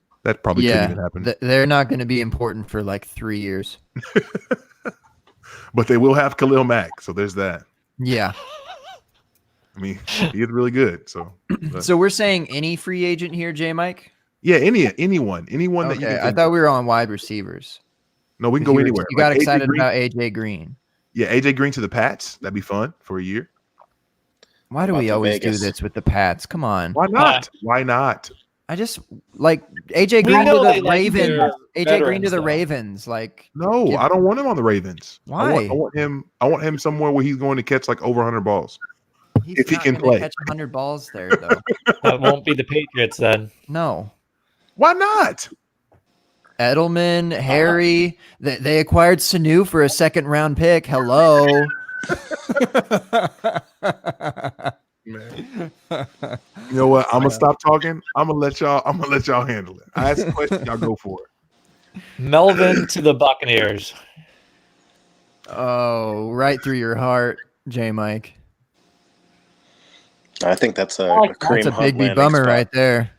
probably couldn't Yeah, even happen. they're not going to be important for like 3 years. But they will have Khalil Mack, so there's that. Yeah. I mean, he is really good. So So we're saying any free agent here, J Mike? yeah, anyone that you Okay, can I think thought of. we were on wide receivers. No, we can You go were- anywhere. You got Like AJ excited Green- about AJ Green. Yeah, AJ Green to the Pats. That'd be fun for a year. Why do About we to always Vegas. do this with the Pats? Come on. Why not? Why not? I just like AJ We Green know to they the like Ravens. their AJ Green to veterans, the though. Ravens. Like, No, Give- I don't want him on the Ravens. Why? I want him somewhere where he's going to catch like over 100 balls. he's If he not can gonna play. catch 100 balls there, though. That won't be the Patriots then. No. Why not? Edelman, Harry, they acquired Sanu for a second round pick. Hello. Man. You know what? I'm gonna stop talking. I'm gonna let y'all handle it. I ask a question, y'all go for it. Melvin to the Buccaneers. Oh, right through your heart, J Mike. I think that's a like that. Kareem That's a Hunt big landing bummer spot. right there.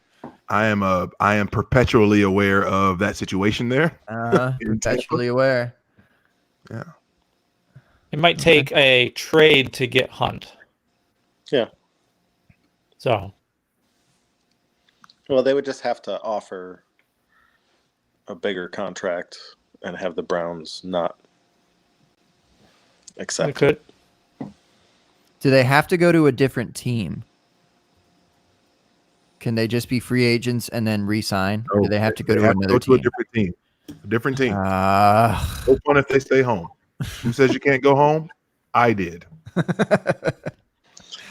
I am perpetually aware of that situation there. In Perpetually aware. Yeah. It might take a trade to get Hunt. Yeah. So Well, they would just have to offer a bigger contract and have the Browns not we accept it. could. Do they have to go to a different team? Can they just be free agents and then re-sign? Or do they have to go to another to a team? different team. A different team. Ah. No fun if they stay home. Who says you can't go home? I did. All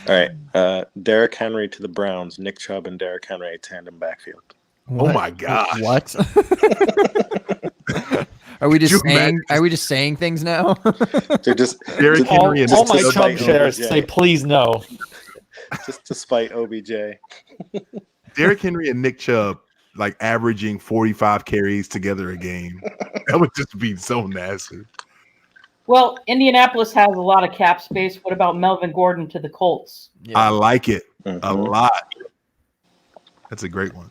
right. Derrick Henry to the Browns. Nick Chubb and Derrick Henry tandem backfield. Oh my gosh. What? Are we Could just you saying? imagine? Are we just saying things now? They're just Derrick just- Henry and All just my to Trump spite shares OBJ. say please no. Just to spite OBJ. Derrick Henry and Nick Chubb like averaging 45 carries together a game. That would just be so nasty. Well, Indianapolis has a lot of cap space. What about Melvin Gordon to the Colts? I like it a Mhm. lot. That's a great one.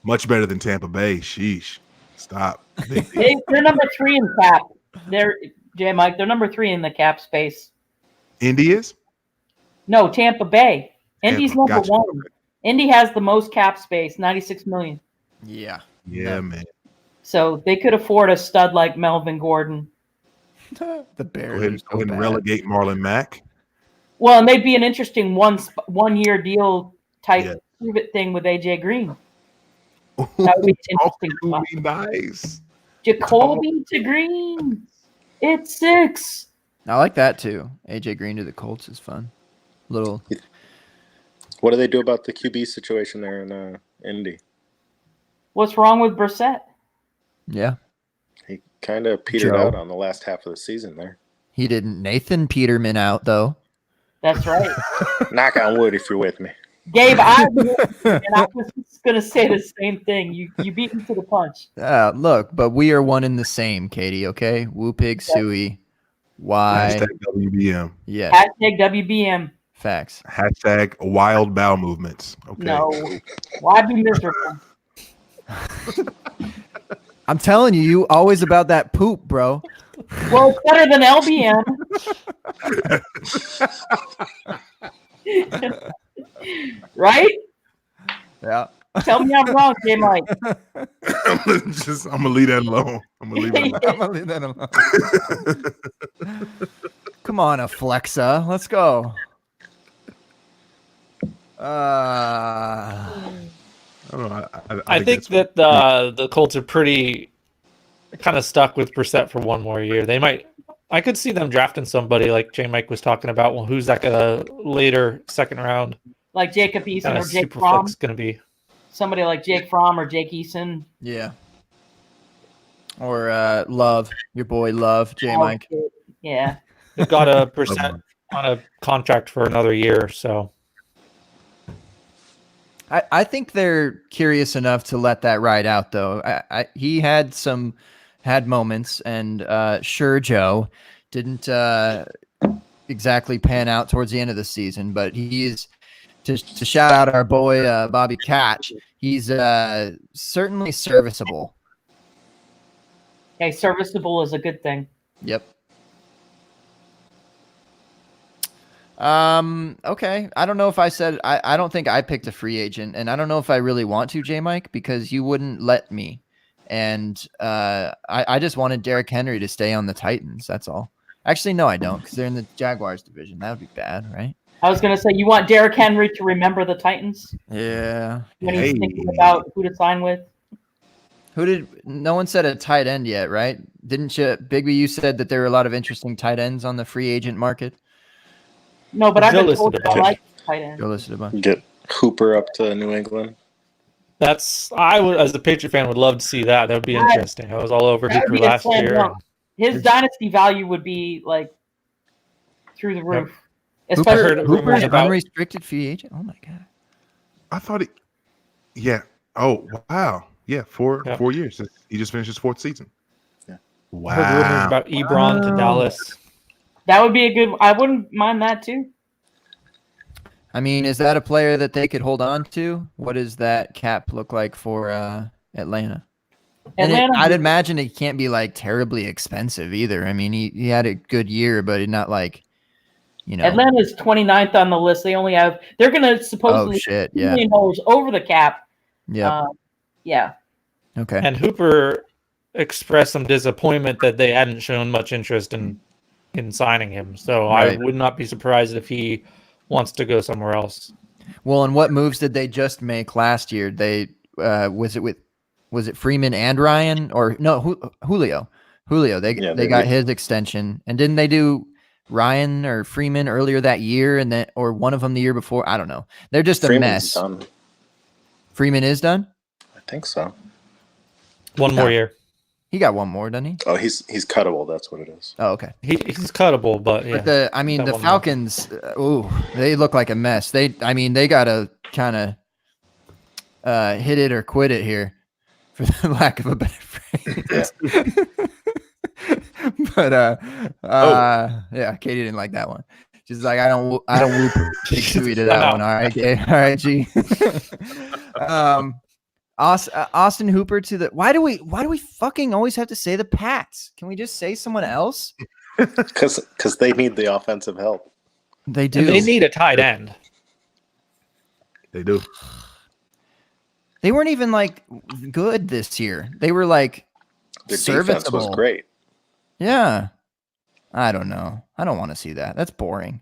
Much better than Tampa Bay. Sheesh. Stop. They're number 3 in cap. They're J Mike. They're number 3 in the cap space. Indy is? No, Tampa Bay. Indy's Tampa, number gotcha. 1. Indy has the most cap space, 96 million. Yeah. Yeah, man. So they could afford a stud like Melvin Gordon. The Go Bears. ahead, are so go ahead and bad. relegate Marlon Mack. Well, and they'd be an interesting 1 year deal type Yeah. prove it thing with AJ Green. That would be an interesting Would spot. be nice. Jacoby to Green. It's 6. I like that too. AJ Green to the Colts is fun. Little. What do they do about the QB situation there in Indy? What's wrong with Brissett? Yeah. He kind of petered Joe. out on the last half of the season there. He didn't Nathan Peterman out though. That's right. Knock on wood if you're with me. Gabe, I was just gonna say the same thing. You beat me to the punch. Look, but we are one in the same, Katie. Okay, Woo Pig Suey. Why? Hashtag WBM. Yes, Hashtag WBM. facts. Hashtag wild bowel movements. Okay. No. Why be miserable? I'm telling you, you always about that poop, bro. Well, it's better than LBM. Right? Yeah. Tell me I'm wrong, J Mike. I'm gonna leave that alone. I'm gonna leave it alone. I'm gonna leave that alone. Come on, Aflexa, let's go. I don't know. I think that the Colts are pretty kind of stuck with Brissett for one more year. They might. I could see them drafting somebody like J Mike was talking about. Well, who's that gonna later second round? Like Jacob Eason Kind or of Jake super Fromm. flex gonna be. Somebody like Jake Fromm or Jake Eason. Yeah. Or Love, your boy Love, J Mike. Yeah. They've got a Brissett on a contract for another year, so. I think they're curious enough to let that ride out, though. He had moments, and sure, Joe didn't exactly pan out towards the end of the season, but he's to shout out our boy Bobby Catch. He's certainly serviceable. Okay, serviceable is a good thing. Yep. Okay. I don't know if I said I don't think I picked a free agent, and I don't know if I really want to, J Mike, because you wouldn't let me. And I just wanted Derrick Henry to stay on the Titans. That's all. Actually, no, I don't, because they're in the Jaguars division. That would be bad, right? I was gonna say you want Derrick Henry to remember the Titans Yeah. when he's thinking about who to sign with. No one said a tight end yet, right? Didn't you, Bigby? You said that there are a lot of interesting tight ends on the free agent market. No, but I've Joe been told listed I a bunch. like tight end. Go listed a bunch. Get Hooper up to New England. I would, as a Patriot fan, would love to see that. That would be interesting. I was all over That would Hooper be a last slam year. dunk. His dynasty value would be like through the roof. heard Especially rumors Hooper's about- unrestricted free agent. Oh my god. I thought it. Yeah. Oh wow. Yeah. 4 years. He just finished his 4th season. Yeah. Wow. I heard rumors about Ebron to Dallas. that would be a good. I wouldn't mind that too. I mean, is that a player that they could hold on to? What does that cap look like for Atlanta? And I'd imagine it can't be like terribly expensive either. I mean, he had a good year, but not like, you know. Atlanta's 29th on the list. They only have. They're gonna supposedly shit, $2 yeah. million over the cap. Yeah. Yeah. Okay. And Hooper expressed some disappointment that they hadn't shown much interest in signing him. So I Right. would not be surprised if he wants to go somewhere else. Well, and what moves did they just make last year? They was it Freeman and Ryan, or no, Julio? They got his extension, and didn't they do Ryan or Freeman earlier that year, and then or one of them the year before? I don't know. They're just a mess. Done. Freeman is done. I think so. One more year. He got one more, doesn't he? Oh, he's cuttable. That's what it is. Oh, okay. He's cuttable, but yeah. But the Got one more. Falcons, they look like a mess. They gotta kind of hit it or quit it here, for the lack of a better phrase. But yeah, Katie didn't like that one. She's like, I don't whoop big Suey to that one. All right, okay. All right, G. Austin Hooper to the. Why do we fucking always have to say the Pats? Can we just say someone else? Because they need the offensive help. They do. And they need a tight end. They do. They weren't even like good this year. They were like Their defense serviceable. was great. Yeah. I don't know. I don't want to see that. That's boring.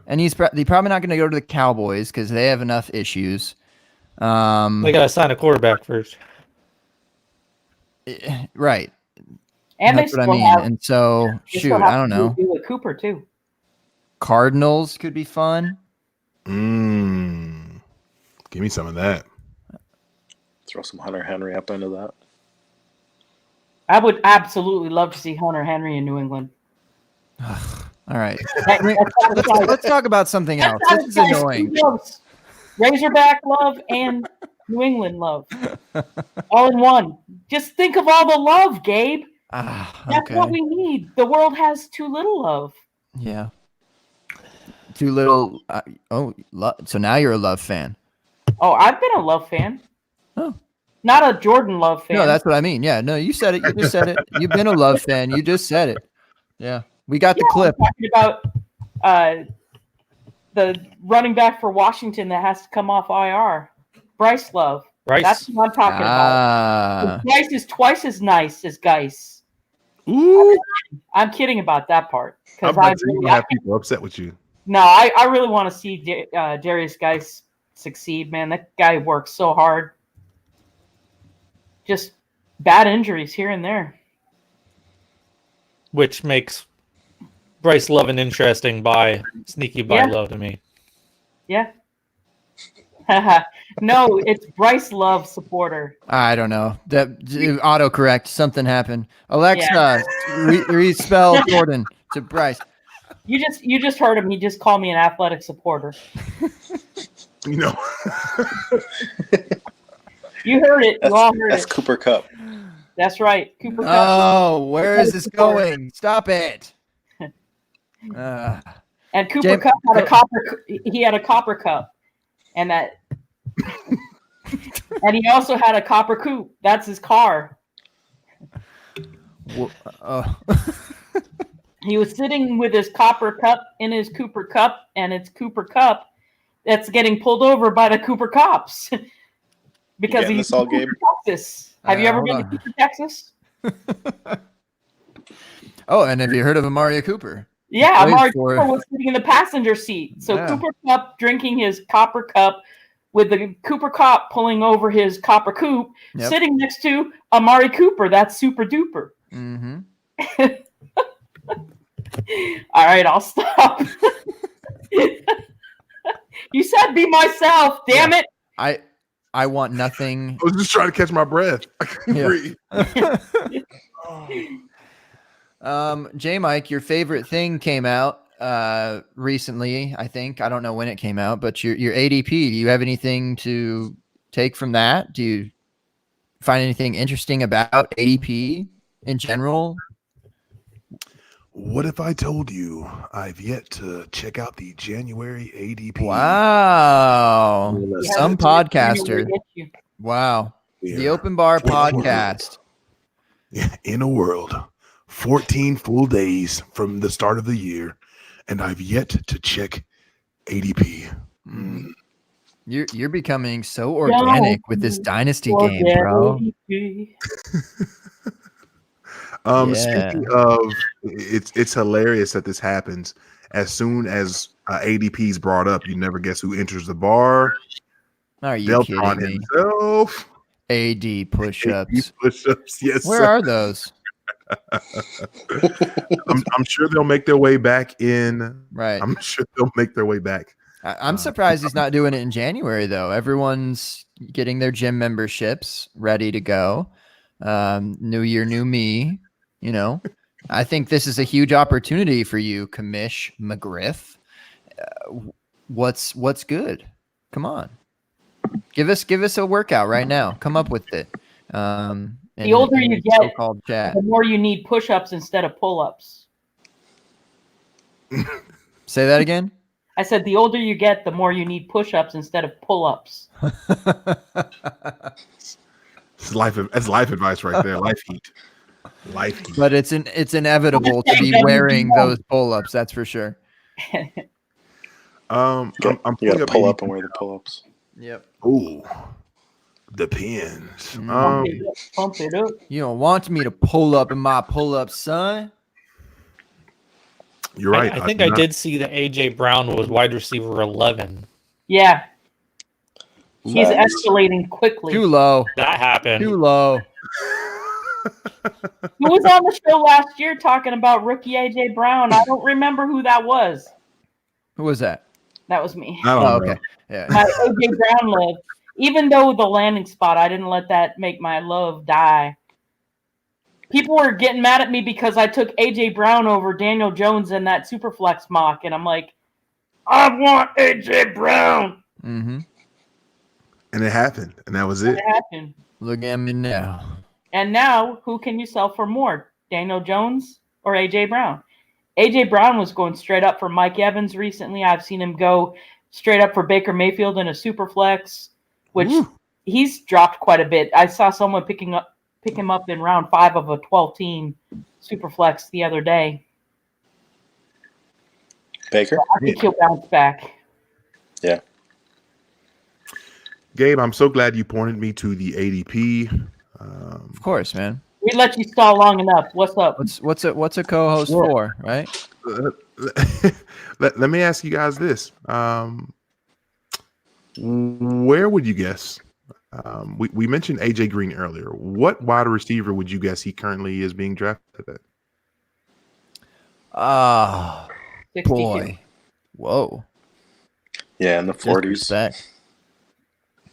And he's probably not going to go to the Cowboys because they have enough issues. They got to sign a quarterback first. Right. And That's they what I still mean. have. And so, they shoot, still have I don't to know. deal with Cooper too. Cardinals could be fun. Give me some of that. Throw some Hunter Henry up into that. I would absolutely love to see Hunter Henry in New England. All right. That Let's talk about something else. This is satisfies annoying. two loves. Razorback love and New England love. All in one. Just think of all the love, Gabe. That's what Okay. we need. The world has too little love. Yeah. Too little. So now you're a Love fan. Oh, I've been a love fan. Oh. Not a Jordan Love fan. No, that's what I mean. Yeah. No, you said it. You just said it. You've been a Love fan. You just said it. Yeah. We got the clip. I'm talking about the running back for Washington that has to come off IR. Bryce Love. Bryce. That's what I'm talking about. Bryce is twice as nice as Geis. Ooh, I'm kidding about that part. I'm Because about to you have people upset with you. No, I really want to see Darius Geis succeed, man. That guy works so hard. Just bad injuries here and there. Which makes Bryce Love an interesting buy, sneaky buy low to me. Yeah. No, it's Bryce Love supporter. I don't know. That autocorrect. Something happened. Alexa, respell Jordan to Bryce. You just heard him. He just called me an athletic supporter. You know. You heard it. You all heard That's it. Cooper Cup. That's right. Cooper Cup. Oh, where is this going? Stop it. And Cooper Cup had a copper. He had a copper cup, and that, and he also had a copper coupe. That's his car. He was sitting with his copper cup in his Cooper Cup, and it's Cooper Cup that's getting pulled over by the Cooper cops because he's in Cooper, Texas. Have you ever been to Cooper, Texas? Oh, and have you heard of Amari Cooper? Yeah, Amari Cooper was sitting in the passenger seat. So Cooper Cup drinking his copper cup with the Cooper Cup pulling over his copper coupe, sitting next to Amari Cooper. That's super duper. Mm-hmm. All right, I'll stop. You said be myself. Damn it. I want nothing. I was just trying to catch my breath. I couldn't breathe. J Mike, your favorite thing came out recently, I think. I don't know when it came out, but your ADP, do you have anything to take from that? Do you find anything interesting about ADP in general? What if I told you I've yet to check out the January ADP? Wow. Some podcaster. Wow. Yeah. The Open Bar Podcast. In a world, 14 full days from the start of the year, and I've yet to check ADP. You're becoming so organic with this dynasty game, bro. Speaking of, it's hilarious that this happens. As soon as ADP is brought up, you never guess who enters the bar. Are you Deltron kidding me? himself. AD push-ups. AD push-ups, yes. Where are those? I'm sure they'll make their way back in. Right. I'm sure they'll make their way back. I'm surprised he's not doing it in January, though. Everyone's getting their gym memberships ready to go. New year, new me. You know, I think this is a huge opportunity for you, Commish McGriff. What's good? Come on, give us a workout right now. Come up with it. The older you get, chat, the more you need push-ups instead of pull-ups. Say that again. I said the older you get, the more you need push-ups instead of pull-ups. It's life advice right there. Life heat. But it's inevitable to be wearing those pull-ups. That's for sure. I'm you gotta pull up and wear the pull-ups. Yep. Ooh, depends. Pump it up. You don't want me to pull up in my pull-up, son. You're right. I think I did see that AJ Brown was wide receiver 11. Yeah. He's escalating quickly. Too low. That happened. Too low. Who was on the show last year talking about rookie AJ Brown? I don't remember who that was. Who was that? That was me. Oh, okay. Yeah. My AJ Brown love. Even though the landing spot, I didn't let that make my love die. people were getting mad at me because I took AJ Brown over Daniel Jones in that Superflex mock, and I'm like, I want AJ Brown. Mm-hmm. And it happened, and that was it. It happened. Look at me now. And now, who can you sell for more, Daniel Jones or AJ Brown? AJ Brown was going straight up for Mike Evans recently. I've seen him go straight up for Baker Mayfield in a Superflex, which he's dropped quite a bit. I saw someone pick him up in round 5 of a 12-team Superflex the other day. Baker? I think he'll bounce back. Yeah. Gabe, I'm so glad you pointed me to the ADP. Of course, man. We let you stall long enough. What's up? What's a co-host for, right? Let me ask you guys this. Where would you guess? We mentioned AJ Green earlier. What wide receiver would you guess he currently is being drafted at? Oh, 62. boy. Whoa. Yeah, in the 40s. Disrespect.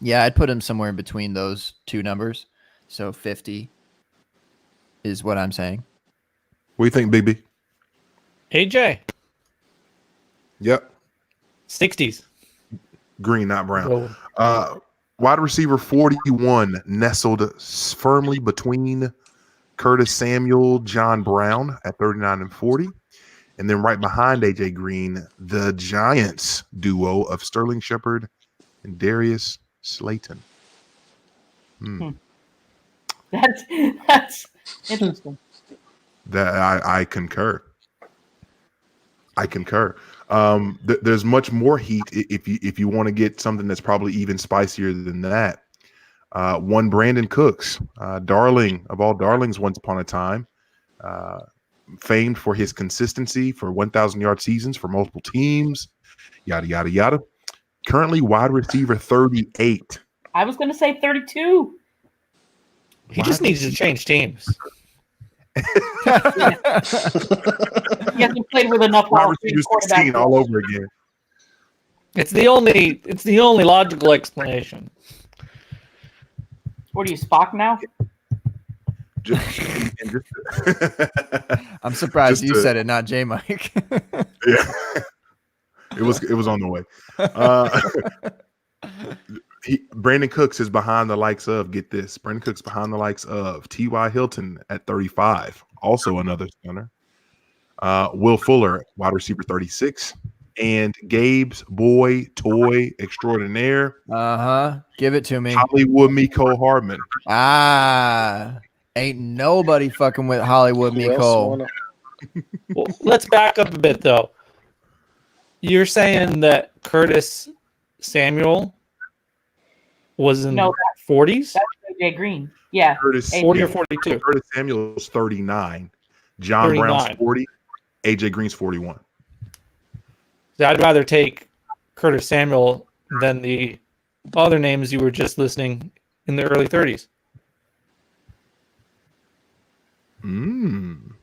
Yeah, I'd put him somewhere in between those two numbers. So 50 is what I'm saying. What do you think, Big B? AJ, Yep. 60s. Green, not Brown. Oh. Wide receiver 41 nestled firmly between Curtis Samuel, John Brown at 39 and 40. And then right behind AJ Green, the Giants duo of Sterling Shepard and Darius Slayton. That's interesting. That I concur. There's much more heat if you want to get something that's probably even spicier than that. One Brandon Cooks, darling of all darlings once upon a time, famed for his consistency for 1,000-yard seasons for multiple teams, yada, yada, yada. Currently wide receiver 38. I was going to say 32. He just needs to change teams. He hasn't played with enough Wide Hall of Fame receiver 16 quarterbacks. all over again. It's the only logical explanation. What are you, Spock now? I'm surprised Just you said it, not J Mike. Yeah. It was on the way. Brandon Cooks is behind the likes of, get this, Brandon Cooks behind the likes of T.Y. Hilton at 35, also another center. Will Fuller, wide receiver 36, and Gabe's boy toy extraordinaire. Give it to me. Hollywood Mecole Hardman. Ain't nobody fucking with Hollywood Who else Mecole. wanna- Well, let's back up a bit, though. You're saying that Curtis Samuel was in No, 40s? That's AJ Green. Yeah. Curtis 40 or 42? Curtis Samuel's 39. John 39. Brown's 40. AJ Green's 41. I'd rather take Curtis Samuel than the other names you were just listing in the early 30s. I'm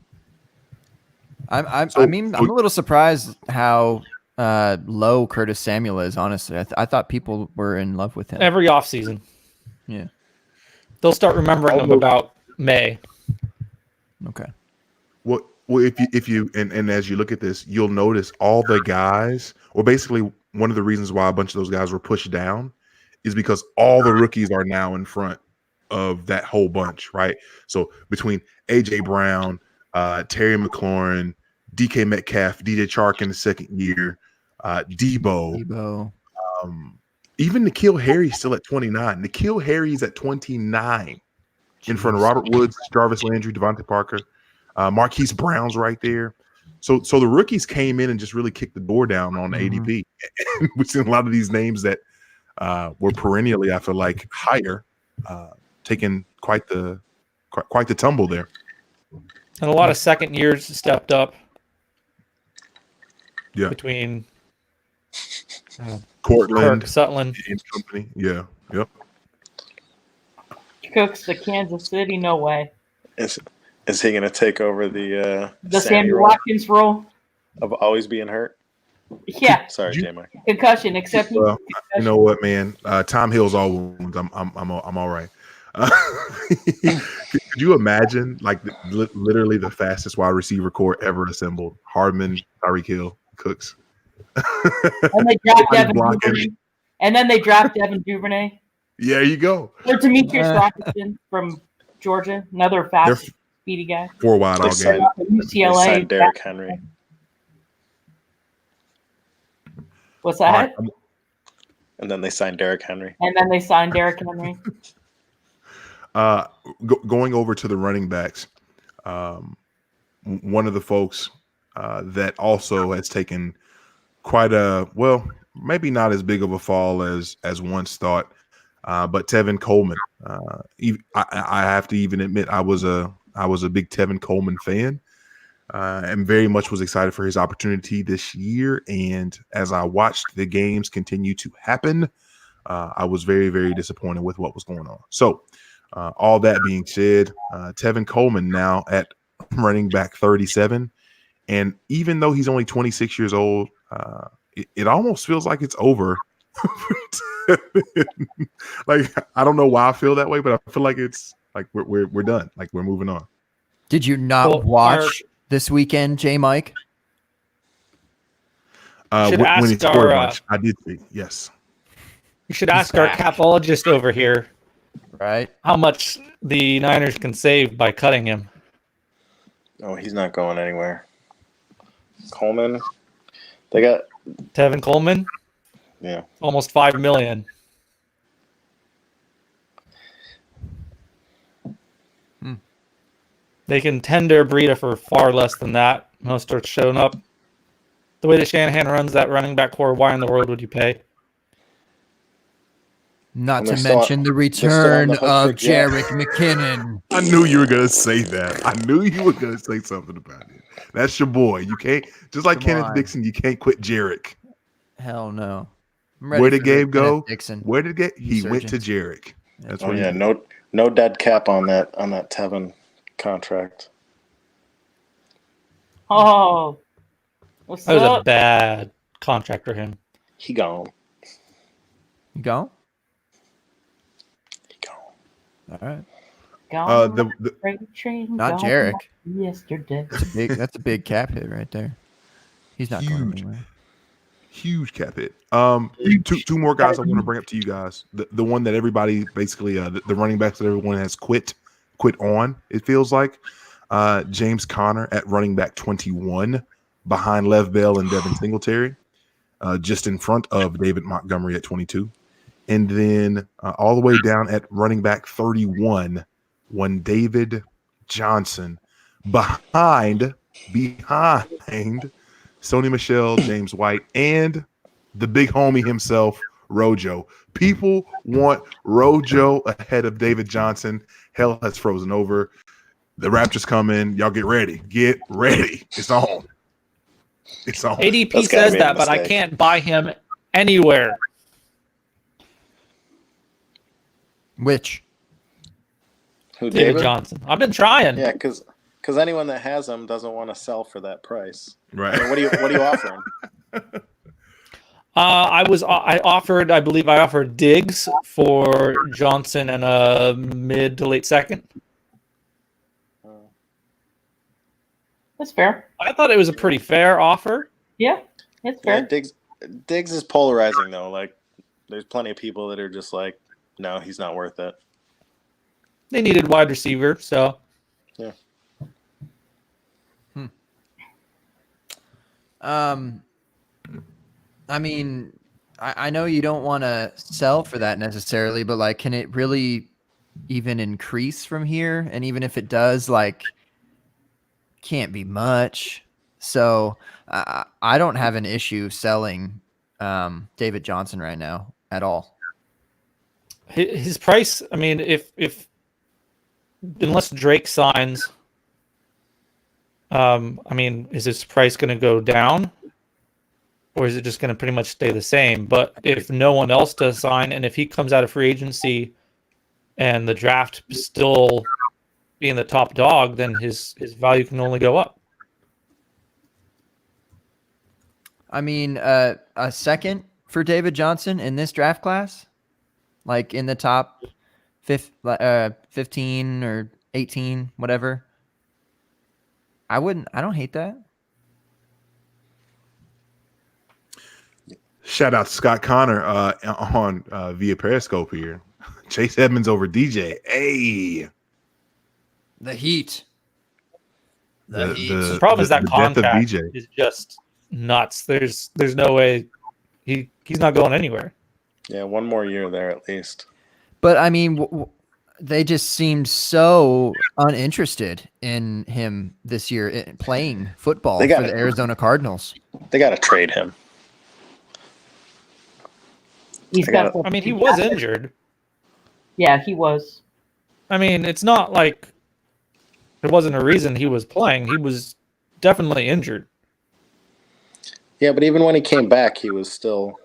a little surprised how low Curtis Samuel is. Honestly, I thought people were in love with him. Every offseason. Yeah. They'll start remembering him about May. Okay. Well, if you and as you look at this, you'll notice all the guys, or basically one of the reasons why a bunch of those guys were pushed down is because all the rookies are now in front of that whole bunch, right? So between AJ Brown, Terry McLaurin, DK Metcalf, DJ Chark in the second year, Debo. Even N'Keal Harry's still at 29. N'Keal Harry's at 29 in front of Robert Woods, Jarvis Landry, Devontae Parker, Marquise Brown's right there. So the rookies came in and just really kicked the door down on ADP. We've seen a lot of these names that were perennially, I feel like, higher, taking quite the tumble there. And a lot of second years stepped up. Yeah. Between Cortland Kirk, Sutton. and company. Yeah. Yep. Cooks to Kansas City, no way. Is he going to take over the Sammy Watkins role? of always being hurt? Yeah, Sorry, J-Mike. concussion. Except Well, you know what, man? Tom Hill's all wounds. I'm all right. Could you imagine, like, literally the fastest wide receiver core ever assembled? Hardman, Tyreek Hill, Cooks. And they draft Everybody Devin blocking. Duvernay. And then they draft Devin Duvernay. Yeah, there you go. Or Demetrius Robinson from Georgia, another fast, speedy guy. 4 wide They all game. They UCLA. signed Derrick Henry. What's All that? right, And then they signed Derrick Henry. And then they signed Derrick Henry. going over to the running backs, one of the folks that also has taken quite a, well, maybe not as big of a fall as once thought, but Tevin Coleman. I have to even admit I was a big Tevin Coleman fan, and very much was excited for his opportunity this year. And as I watched the games continue to happen, I was very, very disappointed with what was going on. So all that being said, Tevin Coleman now at running back 37. And even though he's only 26 years old, it almost feels like it's over. Like, I don't know why I feel that way, but I feel like it's like we're done. Like, we're moving on. Did you not Well, watch this weekend, J. Mike? Should When ask he scored a our, bunch, I did see. Yes. You should ask our back. capologist over here Right. how much the Niners can save by cutting him. Oh, he's not going anywhere. Coleman, they got, Tevin Coleman, yeah. almost $5 million. They can tender Breida for far less than that. Most starts showing up. The way that Shanahan runs that running back core, why in the world would you pay? Not And to they're still- mention the still on return the hook of for Jack. Jerick McKinnon. I knew you were gonna say that. I knew you were gonna say something about it. That's your boy. You can't, just like Come Kenneth on. Dixon, you can't quit Jarek. Hell no. I'm ready Where did for Gabe Kenneth go? Dixon. Where did he went to Resurgence. Jarek? That's Oh what he yeah, did. no dead cap on that Tevin contract. Oh. What's That was a up? bad contract for him. He gone. You go? He gone. All right. Gone The freight train, Not gone Jerick. like yesterday. That's a big cap hit right there. He's not going Huge. anywhere. huge cap hit. Two more guys I want to bring up to you guys. The one that everybody basically the running backs that everyone has quit on. It feels like James Conner at running back 21 behind Lev Bell and Devin Singletary, just in front of David Montgomery at 22, and then all the way down at running back 31, one David Johnson behind Sony Michel, James White, and the big homie himself, Rojo. People want Rojo ahead of David Johnson. Hell has frozen over. The Raptors come in. Y'all get ready. Get ready. It's on. It's on. ADP That's gotta says be a that, but I mistake. can't buy him anywhere. Which? Who, David David? Johnson. I've been trying. Yeah, because anyone that has him doesn't want to sell for that price. Right. I mean, what are you offering? I offered Diggs for Johnson and a mid to late second. That's fair. I thought it was a pretty fair offer. Yeah, it's Yeah, fair. Diggs is polarizing though. Like, there's plenty of people that are just like, no, he's not worth it. They needed wide receiver, so I mean, I know you don't want to sell for that necessarily, but like, can it really even increase from here? And even if it does, like, can't be much. So I don't have an issue selling David Johnson right now at all. his price. I mean, if unless Drake signs, I mean, is his price going to go down, or is it just going to pretty much stay the same? But if no one else does sign, and if he comes out of free agency, and the draft still being the top dog, then his value can only go up. I mean, a second for David Johnson in this draft class, like in the top 15 or 18, whatever. I don't hate that. Shout out to Scott Connor on via Periscope here. Chase Edmonds over DJ. Hey, The heat. The problem is that the death of contract DJ. is just nuts. There's no way he's not going anywhere. Yeah, one more year there at least. But I mean, they just seemed so uninterested in him this year playing football They for got the it. Arizona Cardinals. They got to trade him. He's I got. gotta- I mean, he was injured. Yeah, he was. I mean, it's not like there wasn't a reason he was playing. He was definitely injured. Yeah, but even when he came back, he was still.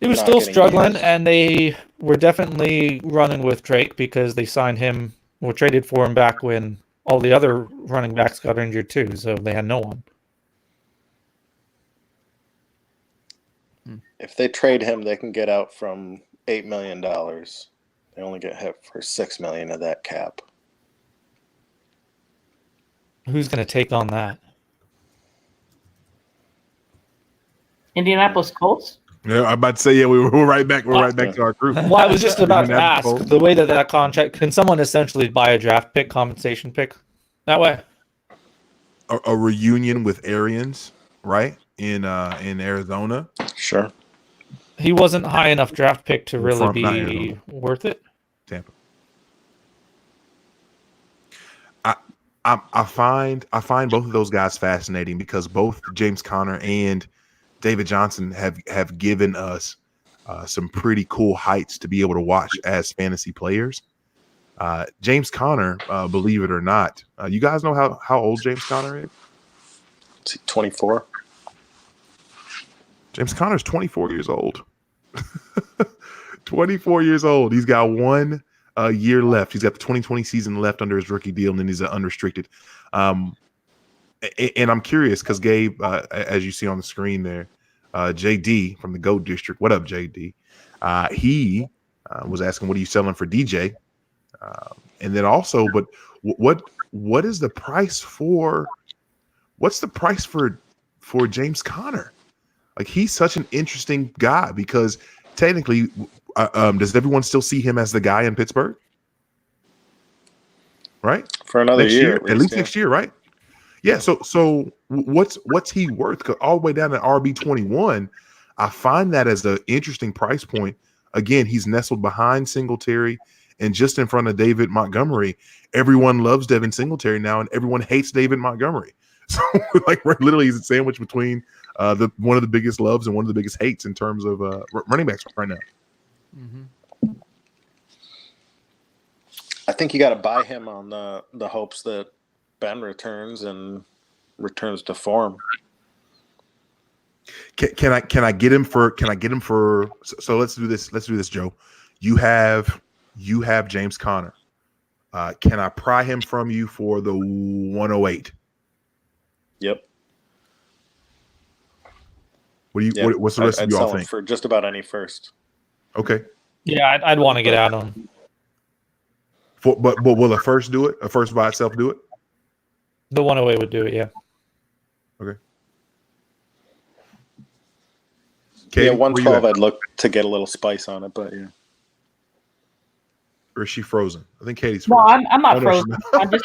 He was Not still getting struggling, games. and they were definitely running with Drake because they signed him or traded for him back when all the other running backs got injured too. So they had no one. If they trade him, they can get out from $8 million. They only get hit for $6 million of that cap. Who's going to take on that? Indianapolis Colts. Yeah, I'm about to say, yeah, we're right back. We're right back to our group. Well, I was just about to ask Indianapolis. the way that contract can someone essentially buy a draft pick, compensation pick that way? A reunion with Arians, right? In Arizona. Sure. He wasn't high enough draft pick to really From- not be Arizona. worth it. Tampa. I find both of those guys fascinating because both James Conner and David Johnson have given us some pretty cool heights to be able to watch as fantasy players. James Conner, believe it or not, you guys know how old James Conner is? Is he 24? James Conner's 24 years old. 24 years old. He's got one year left. He's got the 2020 season left under his rookie deal, and then he's unrestricted. And I'm curious because Gabe, as you see on the screen there, JD from the GOAT District. What up, JD? He was asking, "What are you selling for DJ?" And then also, but what is the price for? What's the price for James Conner? Like, he's such an interesting guy because technically, does everyone still see him as the guy in Pittsburgh? Right? For another Next year. at least next year, right? Yeah. So what's he worth? 'Cause all the way down to RB21, I find that as an interesting price point. Again, he's nestled behind Singletary and just in front of David Montgomery. Everyone loves Devin Singletary now, and everyone hates David Montgomery. So, like, we're literally a sandwich between one of the biggest loves and one of the biggest hates in terms of running backs right now. Mm-hmm. I think you got to buy him on the hopes that Ben returns and returns to form. Can I get him for? So let's do this, Joe. You have James Conner. Can I pry him from you for the 108? Yep. What do you? Yeah. What's the rest I'd of y'all sell him think? for just about any first. Okay. Yeah, I'd want to get out on him. But will a first do it? A first by itself do it? The 108 would do it, yeah. Okay. Yeah, Katie, where you 112. at? I'd look to get a little spice on it, but yeah. Or is she frozen? I think Katie's No, frozen. I'm not Oh, no, frozen. she's I'm just.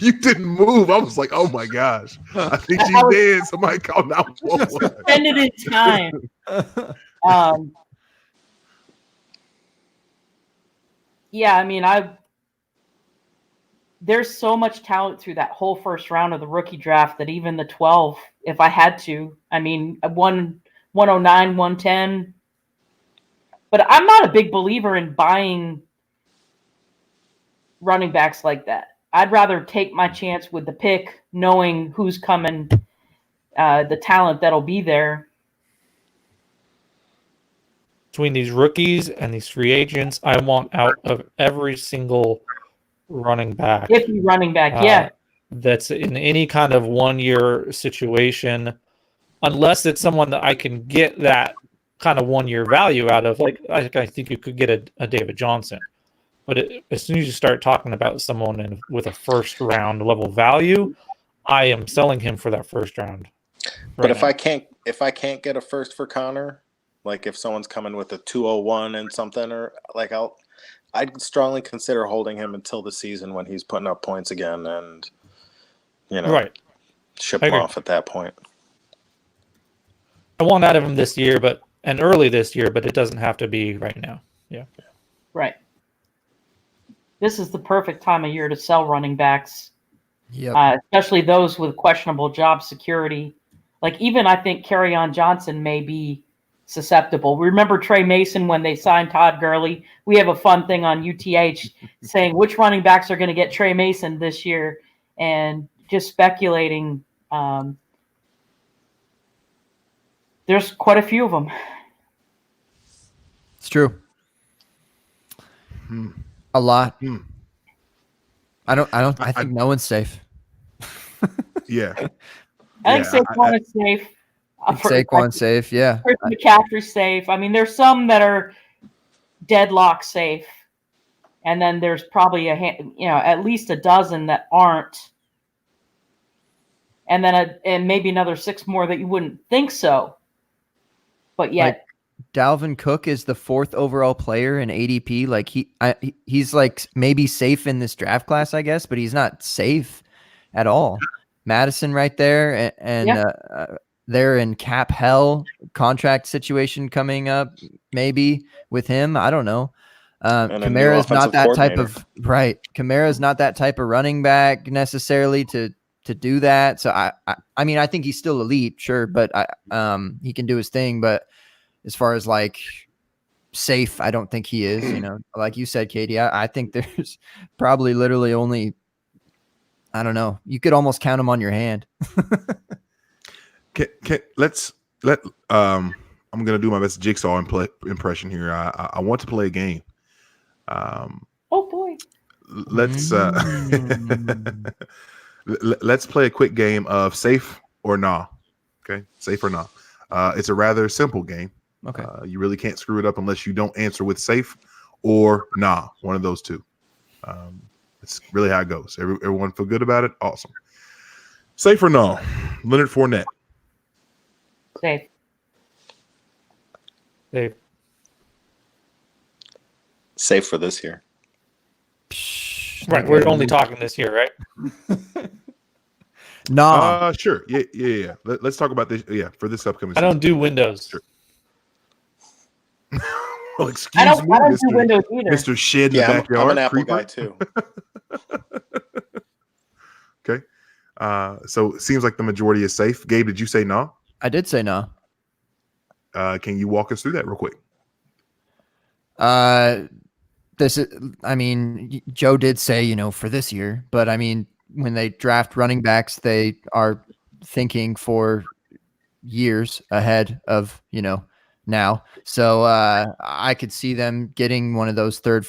You didn't move. I was like, oh my gosh. I think she's dead. Somebody call 911. Suspended in time. Yeah, I mean, there's so much talent through that whole first round of the rookie draft that even the 12, if I had to, I mean, 109, 110. But I'm not a big believer in buying running backs like that. I'd rather take my chance with the pick, knowing who's coming, the talent that'll be there. Between these rookies and these free agents, I want out of every single running back. If you running back, yeah. That's in any kind of 1 year situation, unless it's someone that I can get that kind of 1 year value out of. Like I think you could get a David Johnson, but as soon as you start talking about someone with a first round level value, I am selling him for that first round. But right if I can't get a first for Connor, like if someone's coming with a 201 and something, or like I'd strongly consider holding him until the season when he's putting up points again, and right, ship I him agree. off at that point. I want out of him this year, and early this year, but it doesn't have to be right now. Yeah. Right. This is the perfect time of year to sell running backs, especially those with questionable job security. Like even I think Kerryon Johnson may be susceptible. Remember Trey Mason when they signed Todd Gurley? We have a fun thing on UTH saying which running backs are going to get Trey Mason this year, and just speculating. There's quite a few of them. It's true. A lot. I think no one's safe. Yeah. I think Saquon is safe. Saquon's safe, yeah. Christian McCaffrey's safe. I mean, there's some that are deadlock safe, and then there's probably at least a dozen that aren't, and then and maybe another 6 more that you wouldn't think so. But yet, like Dalvin Cook is the 4th overall player in ADP. Like he's like maybe safe in this draft class, I guess, but he's not safe at all. Madison right there, and they're in cap hell, contract situation coming up maybe with him. I don't know. Kamara's not that type of Kamara's not that type of running back necessarily to do that. So I mean I think he's still elite, sure, but he can do his thing. But as far as like safe, I don't think he is. Like you said, Katie, I think there's probably literally only, I don't know. You could almost count them on your hand. I'm gonna do my best Jigsaw impression here. I want to play a game. Oh boy. Let's let's play a quick game of safe or nah. Okay, safe or nah. It's a rather simple game. Okay. You really can't screw it up unless you don't answer with safe or nah. One of those two. It's really how it goes. Everyone feel good about it? Awesome. Safe or no? Leonard Fournette. Safe. Safe. Safe for this year. Right. We're only talking this year, right? No. Sure. Yeah. Let's talk about this. Yeah, for this upcoming I don't do Windows. Sure. Well, excuse I don't me, do Windows either. Mr. Shed in the backyard. I'm an Apple creeper. guy too. Okay. So it seems like the majority is safe. Gabe, did you say no? I did say no. Can you walk us through that real quick? This is, I mean, Joe did say, for this year, but I mean, when they draft running backs, they are thinking for years ahead of, now. So I could see them getting one of those third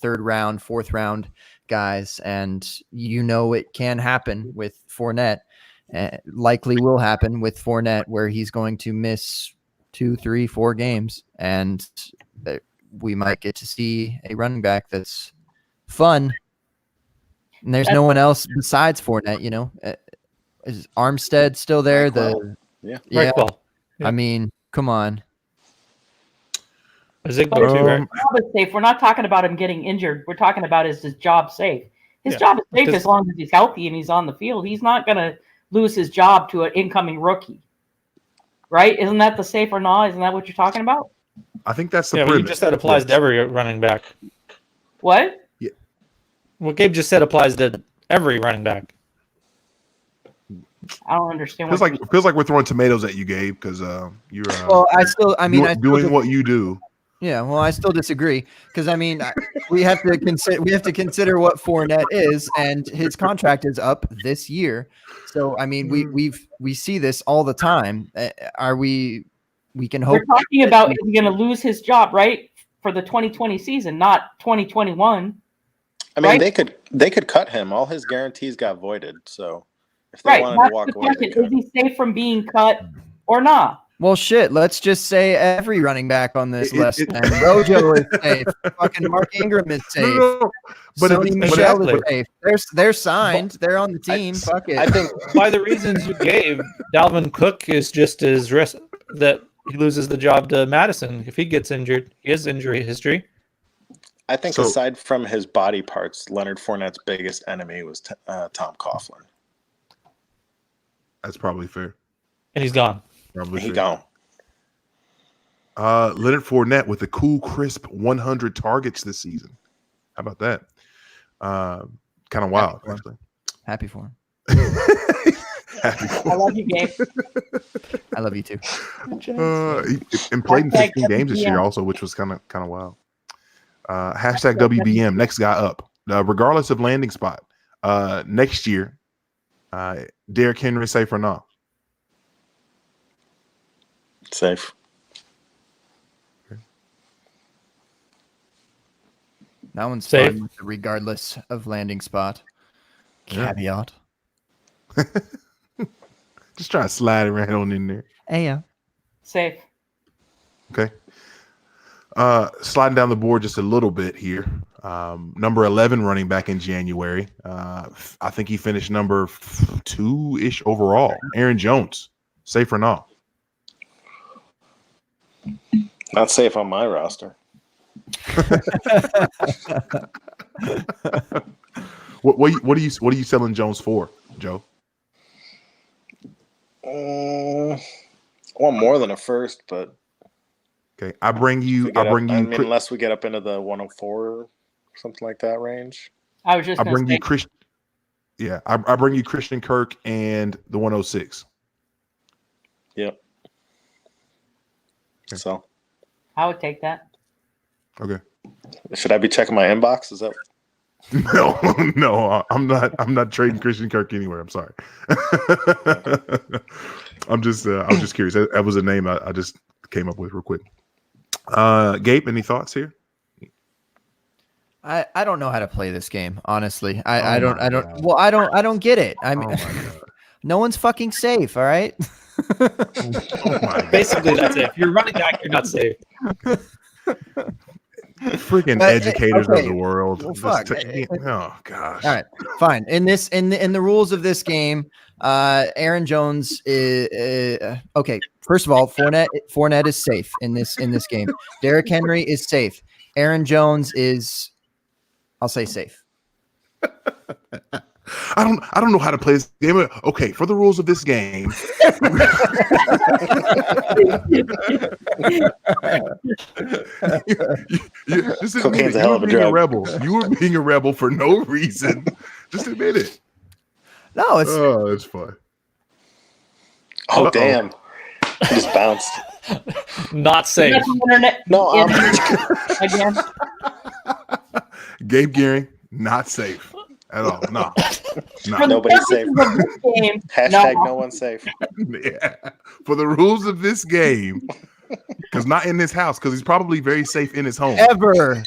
round, fourth round guys. And it can happen with Fournette. Likely will happen with Fournette, where he's going to miss 2, 3, 4 games, and we might get to see a running back that's fun. And there's no one else besides Fournette. Is Armstead still there? Yeah. I mean, come on. His job is safe. We're not talking about him getting injured. We're talking about is his job safe. His job is safe as long as he's healthy and he's on the field. He's not going to lose his job to an incoming rookie, right? Isn't that the safe or not? Isn't that what you're talking about? I think that's the premise. You just said applies to every running back. What? Yeah. What Gabe just said applies to every running back. I don't understand. Feels like we're throwing tomatoes at you, Gabe, because you're. Well, doing what you do. Yeah, well, I still disagree because we have to consider what Fournette is, and his contract is up this year. So I mean, we see this all the time. We can hope. We're talking about is he going to lose his job, right, for the 2020 season, not 2021. I mean, right? they could cut him. All his guarantees got voided. So if they wanted to walk away, is he safe from being cut or not? Well, shit. Let's just say every running back on this It- list. it- And Rojo is safe. Fucking Mark Ingram is safe. No, but Sony it's- Michel but- is safe. They're signed. They're on the team. Fuck it. I think By the reasons you gave, Dalvin Cook is just as risk that he loses the job to Madison if he gets injured. He has injury history. So- aside from his body parts, Leonard Fournette's biggest enemy was Tom Coughlin. That's probably fair. And he's gone. Probably He fair. gone. Leonard Fournette with a cool, crisp 100 targets this season. How about that? Kind of wild, actually. Happy for him. Happy for I love you, Gabe. I love you too. and played in Hashtag 15 games this year WBM. also, which was kind of wild. Hashtag WBM, next guy up. Regardless of landing spot, next year, Derrick Henry safe or not? Safe. That one's Safe. fun, regardless of landing spot. Yeah. Caveat. Just try to slide it right on in there. Hey, yeah. Safe. Okay. Sliding down the board just a little bit here. Number 11 running back in January. I think he finished number 2-ish overall. Aaron Jones, safe or not? Not safe on my roster. What are you selling Jones for, Joe? I want more than a first, but Okay, I bring you. unless we get up into the 104 or something like that range. I was just I going bring to you say, Christian. Yeah, I bring you Christian Kirk and the 106. Yep. Okay. So, I would take that. Okay. should I be checking my inbox? Is that No, I'm not. I'm not trading Christian Kirk anywhere. I'm sorry. I was just curious. That was a name I just came up with real quick. Gabe, any thoughts here? I don't know how to play this game, honestly. I Oh don't my God. well, I don't get it. I mean Oh my God. no one's fucking safe, all right? Oh my God. Basically, that's it. If you're running back, you're not safe. Freaking But, educators okay. of the world. Well, Just fuck. oh gosh. All right, fine. In the rules of this game, Aaron Jones is okay. First of all, Fournette is safe in this game. Derrick Henry is safe. Aaron Jones is, I'll say safe. I don't know how to play this game. Okay, for the rules of this game. This is Cocaine's a you hell were of a being a drug. rebel. You were being a rebel for no reason. Just admit it. No, it's Oh, it's fun. Oh, Uh-oh. damn. He just bounced. Not safe. That's the internet No, again. Gabe Gearing, not safe at all. No. For No. the Nobody's safe. purposes of this game, Hashtag no. no one's safe. Yeah. For the rules of this game, because not in his house, because he's probably very safe in his home. ever.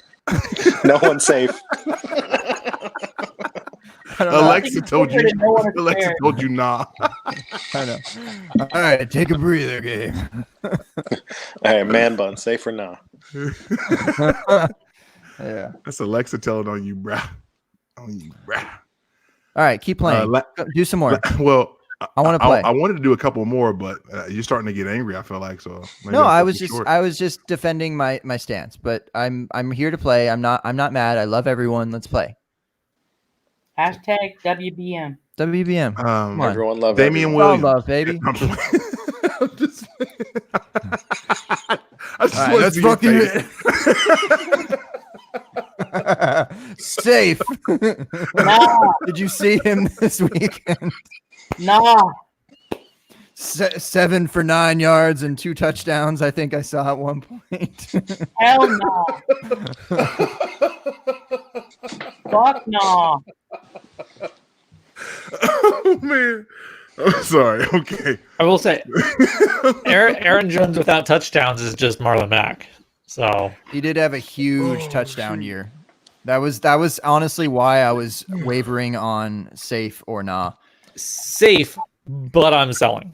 No one's safe. I don't know. Alexa told you. No one is Alexa fair. told you nah. I don't know. All right, take a breather, Gabe. All right, man bun, safe or no? Yeah. That's Alexa telling on you, bruh. On you, bruh. All right, keep playing. Do some more. Well, I want to play. I wanted to do a couple more, but you're starting to get angry. I feel like so. maybe No, I'll I cut was you just short. I was just defending my stance, but I'm here to play. I'm not mad. I love everyone. Let's play. Hashtag WBM. WBM. Um, on. Everyone love Damian everyone. All Williams. love, baby. I'm playing. I'm just. I just All right, want let's to see your fucking face. safe. Nah, Did you see him this weekend? nah. 7 for 9 yards and 2 touchdowns. I think I saw at one point. Hell no. Fuck no. Oh man. I'm sorry. Okay. I will say, Aaron Jones without touchdowns is just Marlon Mack. So He did have a huge touchdown year. That was honestly why I was wavering on safe or nah. safe, but I'm selling.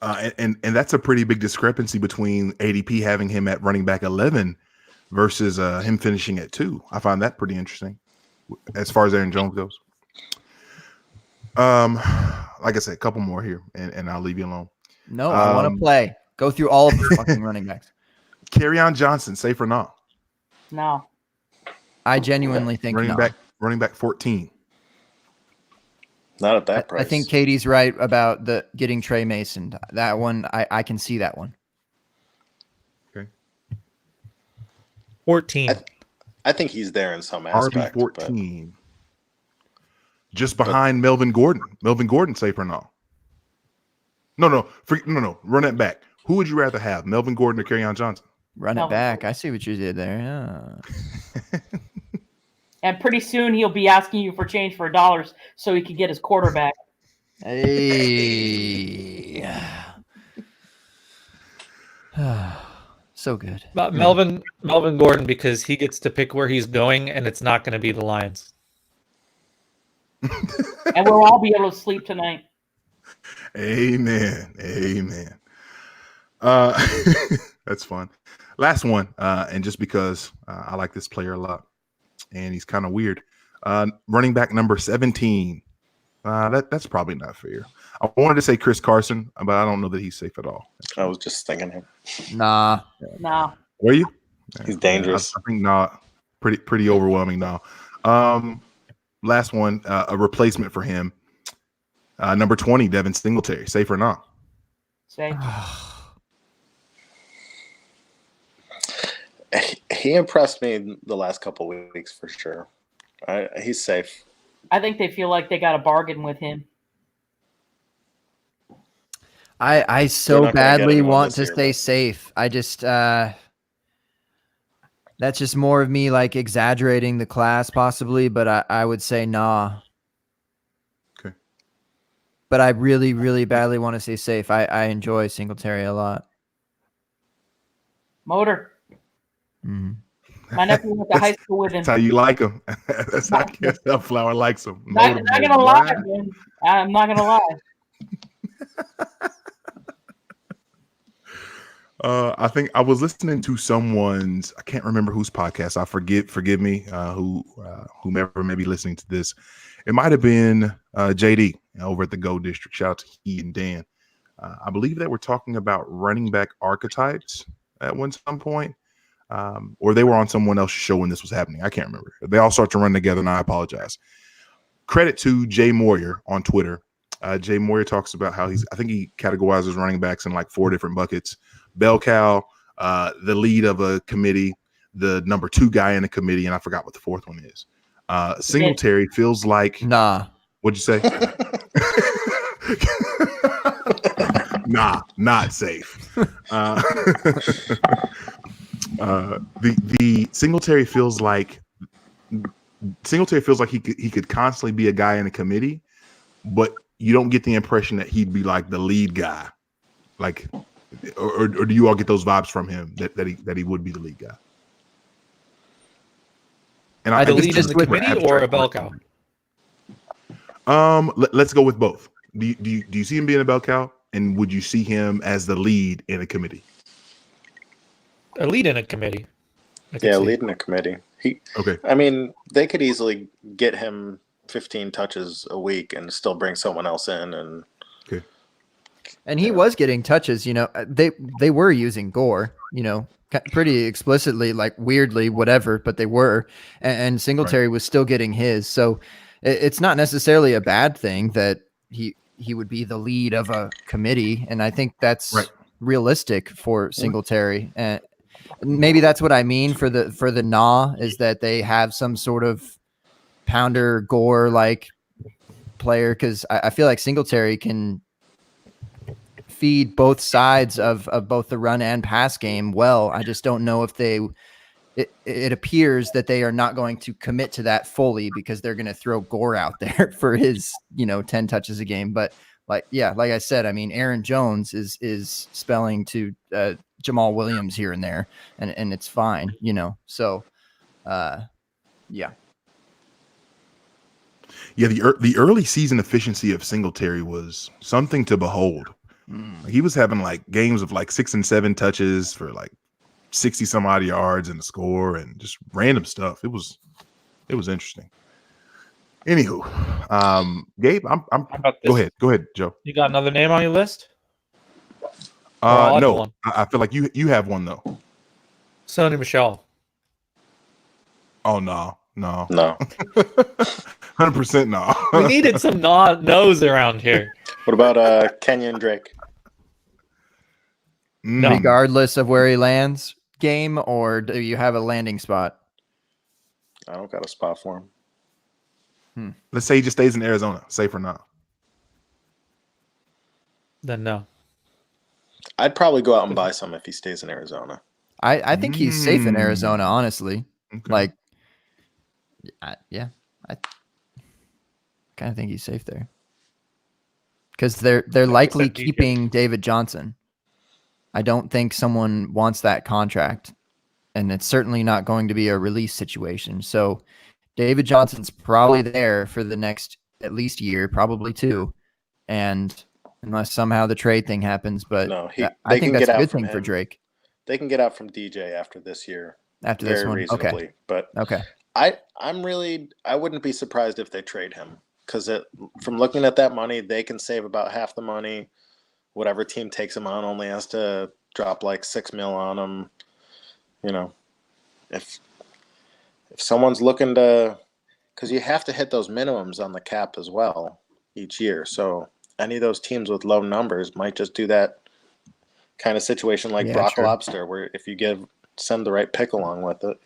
And that's a pretty big discrepancy between ADP having him at running back 11 versus him finishing at 2. I find that pretty interesting as far as Aaron Jones goes. Like I said, a couple more here, and I'll leave you alone. No, I want to play. Go through all of the fucking running backs. Kerryon Johnson, safe or not? No. I genuinely think Running back 14. Not at that price. I think Katie's right about the getting Trey Mason. That one, I can see that one. Okay. 14. I think he's there in some RB aspect. 14. Just behind Melvin Gordon. Melvin Gordon, safe or not? No. Run it back. Who would you rather have, Melvin Gordon or Kerryon Johnson? Run it Melvin back. Gordon. I see what you did there. Yeah. And pretty soon he'll be asking you for change for dollars so he can get his quarterback. Hey. So good. But Melvin Gordon, because he gets to pick where he's going, and it's not going to be the Lions. And we'll all be able to sleep tonight. Amen. That's fun. Last one, and just because I like this player a lot, and he's kind of weird. Running back number 17. That's probably not fair. I wanted to say Chris Carson, but I don't know that he's safe at all. I was just thinking him. Nah. No. Were you? He's dangerous. I think not. Pretty overwhelming now. Last one, a replacement for him. Number 20, Devin Singletary, safe or not? Say. He impressed me the last couple of weeks for sure. He's safe. I think they feel like they got a bargain with him. I so They're not gonna get badly anyone want this to year, stay though. safe. I just that's just more of me like exaggerating the class possibly, but I would say nah. Okay. But I really, really badly want to stay safe. I enjoy Singletary a lot. Motor. Mhm. My nephew went to high school with him. That's how you like him. That's how Flower likes him. Not gonna lie, man. I'm not gonna lie. I think I was listening to someone's, I can't remember whose podcast. Forgive me, whomever may be listening to this. It might have been JD over at the Go District. Shout out to he and Dan. I believe they were talking about running back archetypes at some point. Or they were on someone else's show when this was happening. I can't remember. They all start to run together, and I apologize. Credit to Jay Moyer on Twitter. Jay Moyer talks about how I think he categorizes running backs in like 4 different buckets. Bell cow, the lead of a committee, the number 2 guy in a committee, and I forgot what the 4th one is. Singletary feels like Nah. What'd you say? Nah, not safe. The Singletary feels like he could constantly be a guy in a committee, but you don't get the impression that he'd be like the lead guy. Like, or do you all get those vibes from him that he would be the lead guy? And The guess lead in just the with committee abstract or a bell cow? Let's go with both. Do you see him being a bell cow, and would you see him as the lead in a committee? A lead in a committee. Yeah, leading a committee. Okay. I mean, they could easily get him 15 touches a week and still bring someone else in. And he was getting touches, they were using Gore, pretty explicitly, like weirdly, whatever, but they were. And Singletary was still getting his. So it's not necessarily a bad thing that he would be the lead of a committee. And I think that's realistic for Singletary. And maybe that's what I mean for the nah is that they have some sort of pounder Gore like player. Cause I feel like Singletary can feed both sides of both the run and pass game well. I just don't know if it appears that they are not going to commit to that fully because they're going to throw Gore out there for his 10 touches a game. But like I said, I mean, Aaron Jones is spelling to Jamal Williams here and there, and it's fine, so yeah. The early season efficiency of Singletary was something to behold. He was having like games of like 6 and 7 touches for like 60 some odd yards and a score and just random stuff. It was interesting. Anywho, Gabe, How about go this? ahead, Joe. You got another name on your list? I'll add No, one. I feel like you have one though. Sony Michelle. Oh no, No. 100% no. We needed some no's around here. What about Kenyon Drake? No. Regardless of where he lands, game, or do you have a landing spot? I don't got a spot for him. Let's say he just stays in Arizona. Safe or not? Then no. I'd probably go out and buy some if he stays in Arizona. I think he's safe in Mm. Arizona, honestly. Okay. Like, I kind of think he's safe there because they're likely said DJ. keeping David Johnson. I don't think someone wants that contract, and it's certainly not going to be a release situation. So David Johnson's probably there for the next at least year, probably 2, and unless somehow the trade thing happens, but No, I they think can that's get a out good from thing for him. Drake They can get out from DJ after this year after this very one. reasonably. But Okay. I wouldn't be surprised if they trade him because from looking at that money, they can save about half the money. Whatever team takes him on only has to drop like $6 million on him. You know, if someone's looking to, because you have to hit those minimums on the cap as well each year. So any of those teams with low numbers might just do that kind of situation like Yeah, Brock sure. Lobster, where if you send the right pick along with it,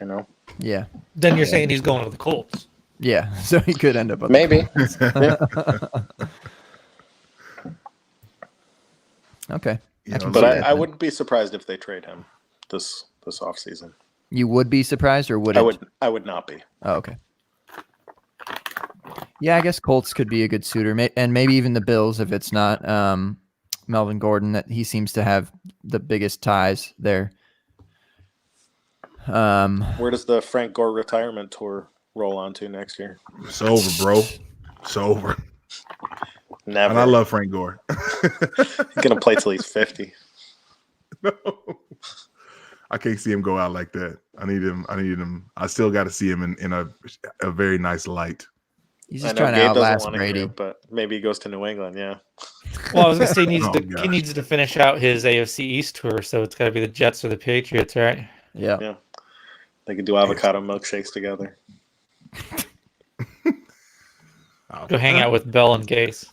Yeah. Then you're saying he's going to the Colts. Yeah. So he could end up with maybe. Okay. You I know, can But see I that then. wouldn't be surprised if they trade him this offseason. You would be surprised or wouldn't? I would not be. Oh, okay. Yeah, I guess Colts could be a good suitor, and maybe even the Bills if it's not Melvin Gordon. That he seems to have the biggest ties there. Where does the Frank Gore retirement tour roll onto next year? it's over, bro. It's over. Never. And I love Frank Gore. He's gonna play till he's 50. No. I can't see him go out like that. I need him. I still got to see him in a very nice light. He's I just know trying to Gabe doesn't outlast want to hear Brady. it, but maybe he goes to New England. Yeah. Well, I was gonna say he Oh, he gosh. needs to finish out his AFC East tour, so it's got to be the Jets or the Patriots, right? Yeah. Yeah. They could do avocado milkshakes together. Go hang out with Bell and Gase.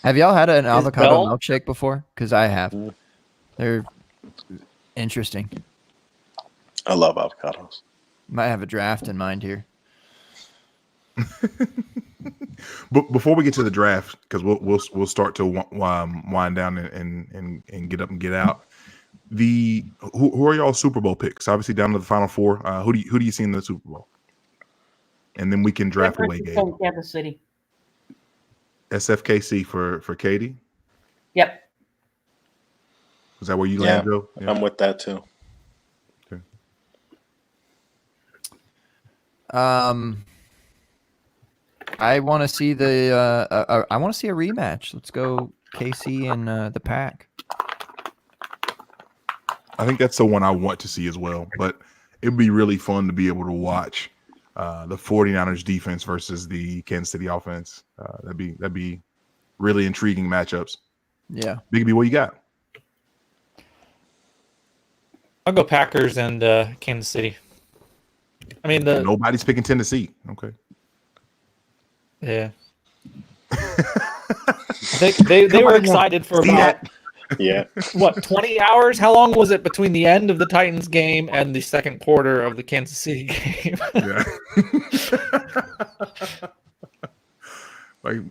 Have y'all had an avocado Bell- milkshake before? Because I have. Mm. They're interesting. I love avocados. Might have a draft in mind here. But before we get to the draft, because we'll start to wind down and get up and get out. Who are y'all Super Bowl picks? Obviously down to the Final Four. Who do you see in the Super Bowl? And then we can draft away Gabe. From Kansas City. SFKC for Katie. Yep. Is that where you land, Joe? I'm with that too. I want to see I want to see a rematch. Let's go KC and the Pack. I think that's the one I want to see as well. But it'd be really fun to be able to watch the 49ers defense versus the Kansas City offense. That'd be really intriguing matchups. Yeah. Big B, what you got? I'll go Packers and Kansas City. I mean Nobody's picking Tennessee. Okay. yeah. They were excited for See about that? Yeah. 20 hours? How long was it between the end of the Titans game and the second quarter of the Kansas City game? Yeah.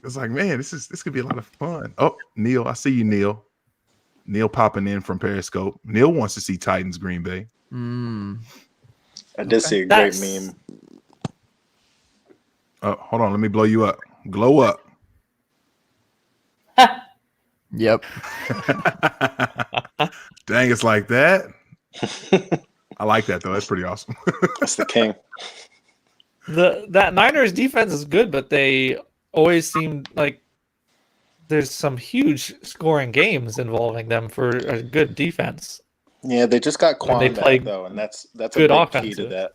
It's like, man, this could be a lot of fun. Oh, Neil, I see you, Neil. Neil popping in from Periscope. Neil wants to see Titans Green Bay. I did see a great That's- meme. Hold on, let me blow you up. Glow up. Yep. Dang, it's like that. I like that though. That's pretty awesome. That's the king. That Niners defense is good, but they always seem like there's some huge scoring games involving them for a good defense. Yeah, they just got When they Quan play back though, and that's a good big key offensive.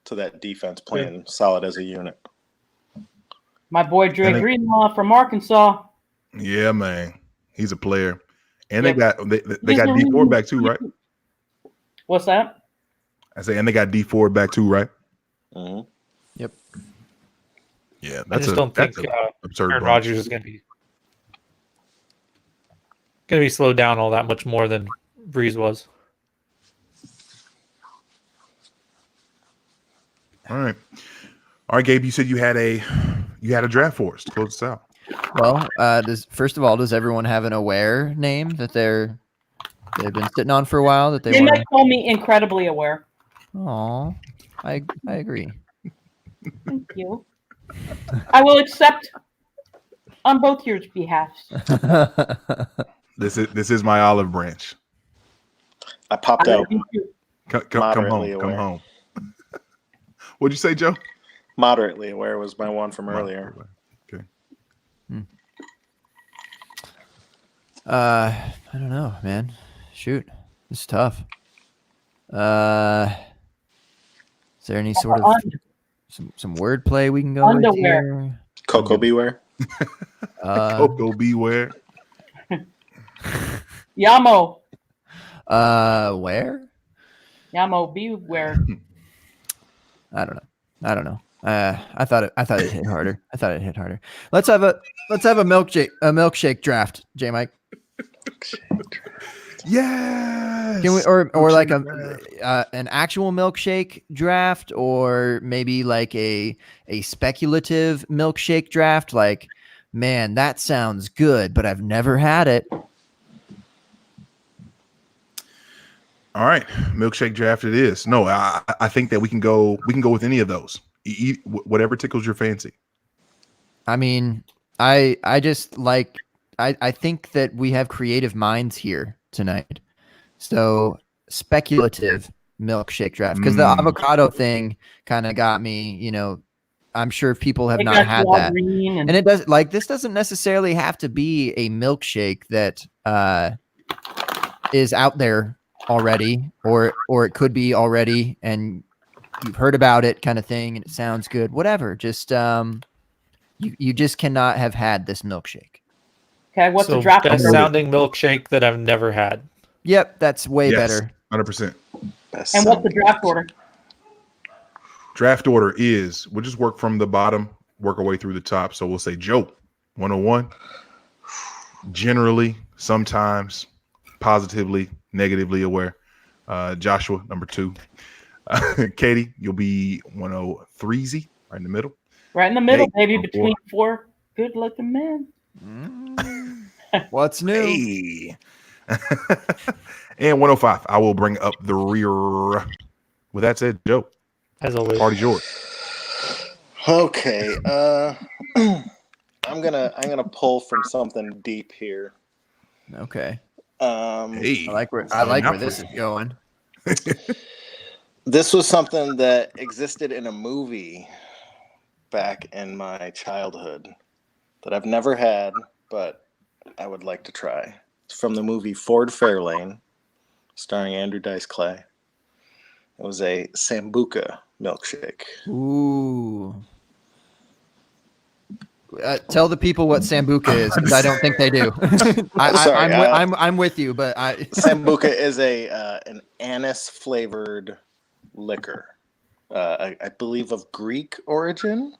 to that defense playing solid as a unit. My boy Dre And they- Greenlaw from Arkansas. Yeah, man, he's a player, and Yep. they got D Ford back too, right? What's that? I say, and they got D Ford back too, right? hmm Yeah, I just don't think absurd. Aaron bump. Rodgers is going to be slowed down all that much more than Breeze was. All right, Gabe. You said you had a draft for us to close this out. Well, does everyone have an aware name that they've been sitting on for a while that they They want? might call me incredibly aware. Oh, I agree. Thank you. I will accept on both your behalfs. This is my olive branch. I popped I out love you too. Come Moderately home. Come aware. home. What'd you say, Joe? moderately aware was my one from earlier. Okay. I don't know, man. Shoot, this is tough. Is there any sort of some wordplay we can go with Underwear. here? Coco Beware. Coco Beware. Yamo. Where? Yamo, beware. I don't know. I thought it hit harder. Let's have a milkshake draft, J Mike. Yes. Can we or like Milkshake an actual milkshake draft, or maybe like a speculative milkshake draft? Like, man, that sounds good, but I've never had it. All right, milkshake draft it is. No, I think that we can go with any of those. Whatever tickles your fancy. I mean, I just like I think that we have creative minds here tonight. So speculative milkshake draft, because the avocado thing kind of got me, I'm sure people have They not got had you all that. green And it does, like, this doesn't necessarily have to be a milkshake that is out there already, or it could be already and you've heard about it, kind of thing, and it sounds good. Whatever. Just you just cannot have had this milkshake. Okay, what's so the draft best order? sounding milkshake that I've never had. Yep, that's way Yes, better. 100%. Best And what's the sounding. draft order? Draft order is we'll just work from the bottom, work our way through the top. So we'll say Joe, 101. Generally, sometimes, positively, negatively aware. Joshua, number 2. Katie, you'll be 103Z, right in the middle. Right in the middle, Hey, baby, number between 4 good-looking men. What's new? Hey. And 105, I will bring up the rear. With that said, Joe, As always. party's yours. Okay. I'm gonna pull from something deep here. Okay. Hey, I like where this is going. This was something that existed in a movie back in my childhood that I've never had, but I would like to try. It's from the movie Ford Fairlane, starring Andrew Dice Clay. It was a Sambuca milkshake. Ooh. Tell the people what Sambuca is, because I don't think they do. Sorry, I'm with you, but Sambuca is an anise flavored liquor. I believe of Greek origin,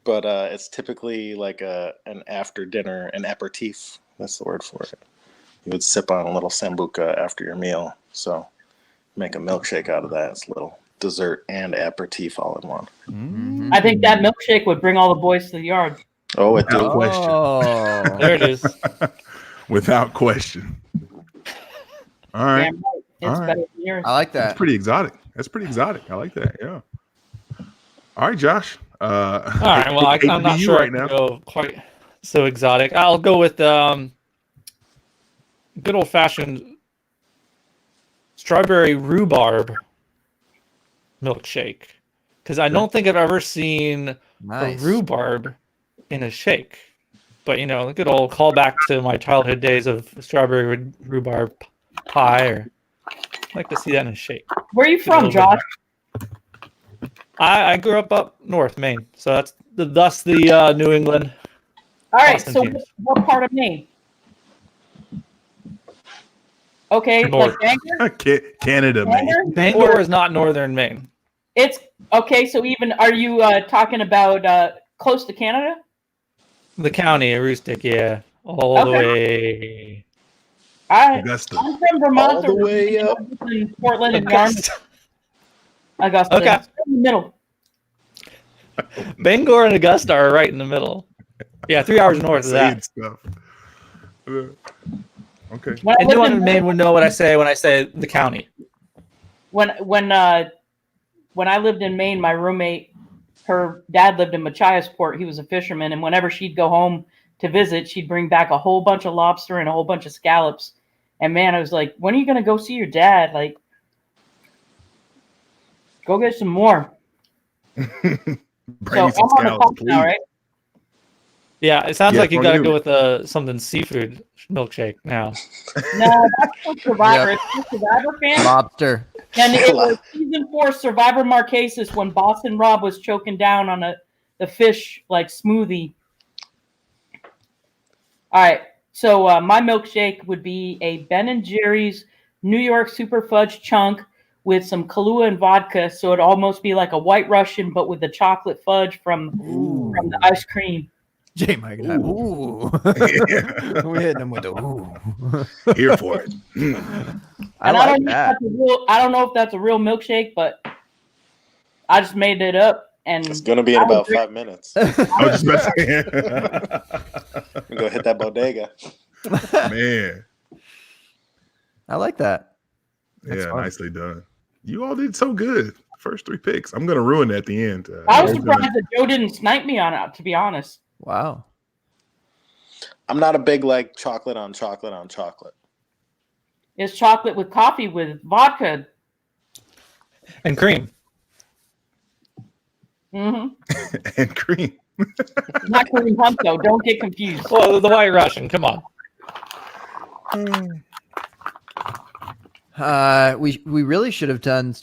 but it's typically like an after dinner, an aperitif. That's the word for it. You would sip on a little Sambuca after your meal. So make a milkshake out of that. It's a little dessert and aperitif all in one. Mhm. I think that milkshake would bring all the boys to the yard. Oh, it Without do. question. Oh. There it is. Without question. All right. Damn right. It's All right. better than yours. I like That's that. pretty exotic. I like that. Yeah. All right, Josh. All right. Well, I'm not sure right I now. can go quite so exotic. I'll go with good old fashioned strawberry rhubarb milkshake, because I don't think I've ever seen Nice. a rhubarb in a shake. But a good old callback to my childhood days of strawberry rhubarb pie. Or I'd like to see that in a shake. Where are you Get a from, little Josh? I grew up north, Maine, so that's thus the New England. All right, Boston so teams. what part of Maine? Okay, North. like Bangor? Canada, man. Bangor? Bangor Or- is not northern Maine. It's okay. So even are you talking about close to Canada? The county, Aroostook, yeah, all the Okay. way. Augusta. I'm from Vermont. All the way up. In Portland and Yarmouth. Augusta. Okay. It's in the middle. Bangor and Augusta are right in the middle. Yeah, 3 hours north of that. Saying stuff. Okay. When I lived Anyone in in Maine would know what I say when I say the county. when I lived in Maine, my roommate, her dad lived in Machiasport. He was a fisherman, and whenever she'd go home to visit, she'd bring back a whole bunch of lobster and a whole bunch of scallops. And man, I was like, when are you gonna go see your dad? Like, go get some more. Bring So me some I'm on the scallops, pump now, please. right? Yeah, it sounds Yeah, like you for got to you. go with something seafood milkshake now. No, that's for Survivor. It's for Survivor fans. Lobster. And it was season 4 Survivor Marquesas when Boston Rob was choking down on the fish like smoothie. All right, so my milkshake would be a Ben and Jerry's New York Super Fudge chunk with some Kahlua and vodka, so it'd almost be like a White Russian, but with the chocolate fudge from the ice cream. J Mike and I. Ooh. We're hitting him with the ooh. Here for it. I And like that. I don't know if that's a real milkshake, but I just made it up. And It's gonna be in I would about drink- 5 minutes. I was just about to say. Go hit that bodega. Man. I like that. That's Yeah, fun. nicely done. You all did so good. First 3 picks. I'm gonna ruin it at the end. I was was gonna- surprised that Joe didn't snipe me on it, to be honest. Wow. I'm not a big like chocolate on chocolate on chocolate. It's chocolate with coffee with vodka. And cream. hmm and cream. Not cream pump though. Don't get confused. Well, the White Russian, come on. We really should have done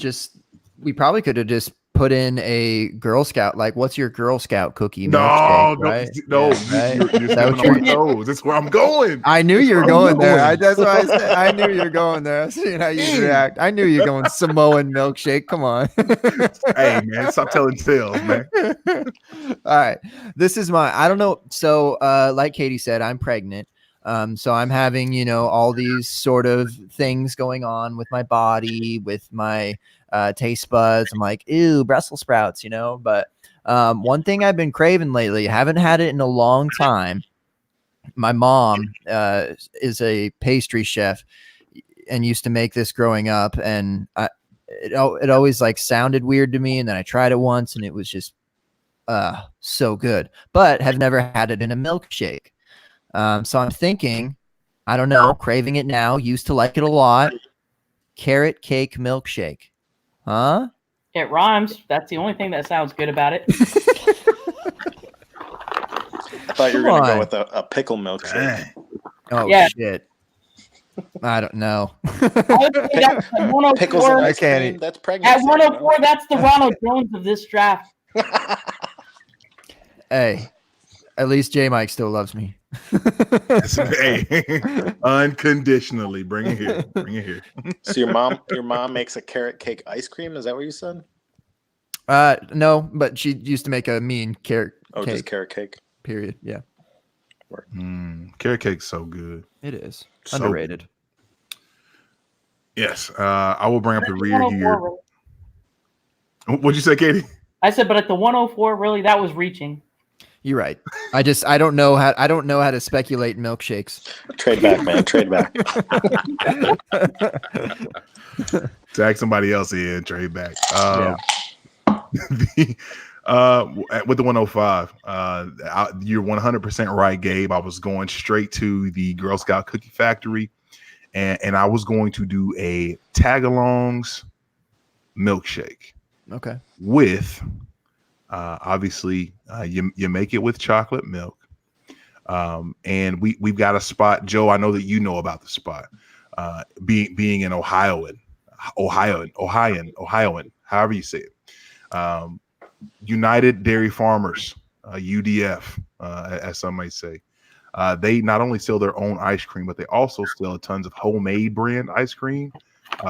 we probably could have just put in a Girl Scout, like what's your Girl Scout cookie No, milkshake, no, right? no. Yeah, right? You're Is that stepping what on my you're- toes. That's where I'm going. I knew you were I'm going there. going. That's why I said I knew you were going there. I seen how you react. I knew you were going Samoan milkshake. Come on. Hey man, stop telling tales, man. All right. This is I don't know. So like Katie said, I'm pregnant. So I'm having, all these sort of things going on with my body, with my taste buds. I'm like, ew, Brussels sprouts, but one thing I've been craving lately, haven't had it in a long time. My mom is a pastry chef and used to make this growing up. And it always like sounded weird to me. And then I tried it once and it was just so good, but have never had it in a milkshake. So I'm thinking, I don't know, craving it now, used to like it a lot. Carrot cake milkshake. Huh? It rhymes. That's the only thing that sounds good about it. I thought you were Come gonna on. go with a pickle milkshake. Dang. Oh, Yeah. shit. I don't know. I would say that's at 104. Pickles and ice I can't cream. eat. That's pregnancy. At 104, that's the Ronald Jones of this draft. Hey, at least J Mike still loves me. Hey, unconditionally. Bring it here. Bring it here. So your mom makes a carrot cake ice cream. Is that what you said? No, but she used to make a mean carrot Oh, cake. just carrot cake. Period. Yeah, Carrot cake's so good. it is So underrated. Yes. I will bring up the rear 104, here. really. What'd you say, Katie? I said, but at the 104, really, that was reaching. You're right. I don't know how to speculate in milkshakes. Trade back, man. Trade back. Tag somebody else in, trade back. Yeah. With the 105, you're 100% right, Gabe. I was going straight to the Girl Scout Cookie Factory, and I was going to do a Tagalongs milkshake Okay. with, obviously, you make it with chocolate milk. And we've got a spot, Joe. I know that you know about the spot. Being an Ohioan, however you say it. United Dairy Farmers, UDF, as some might say. They not only sell their own ice cream, but they also sell tons of homemade brand ice cream.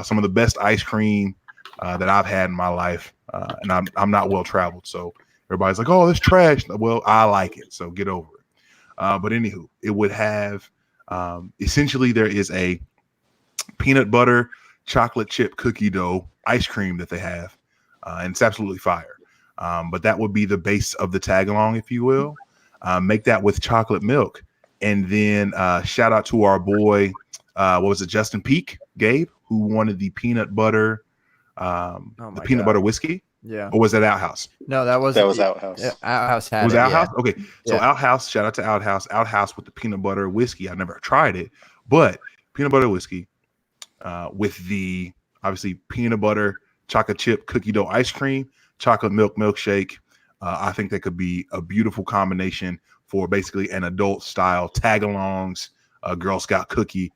Some of the best ice cream that I've had in my life, and I'm not well traveled, so everybody's like, "Oh, this trash." Well, I like it, so get over it. But anywho, it would have essentially there is a peanut butter chocolate chip cookie dough ice cream that they have, and it's absolutely fire. But that would be the base of the tag along, if you will. Make that with chocolate milk, and then shout out to our boy, what was it, Justin Peak, Gabe, who wanted the peanut butter, peanut butter whiskey. Yeah. Or was that Outhouse? No, that was Outhouse. Yeah, Outhouse had Was it. Outhouse? Yeah. Okay. So Yeah. Outhouse, shout out to Outhouse with the peanut butter whiskey. I've never tried it, but peanut butter whiskey with the obviously peanut butter chocolate chip cookie dough ice cream, chocolate milk milkshake. I think that could be a beautiful combination for basically an adult style tag-alongs, Girl Scout cookie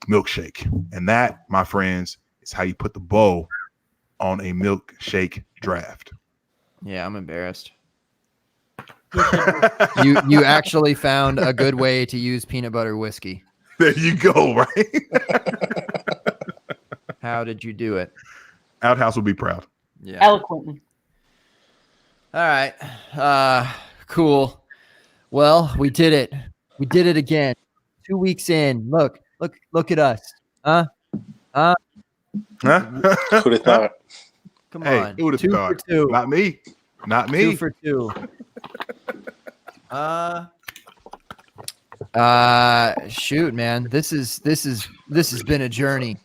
milkshake. And that, my friends, is how you put the bow on a milkshake draft. Yeah, I'm embarrassed. You actually found a good way to use peanut butter whiskey. There you go, right? How did you do it? Outhouse will be proud. Yeah. Eloquently. All right. Cool. Well, we did it. We did it again. 2 weeks in. Look at us. Huh? Who'd have thought? Come Hey, on. who would have 2 for thought? 2. Not me. Not me. 2 for 2. Shoot, man. This has been a journey.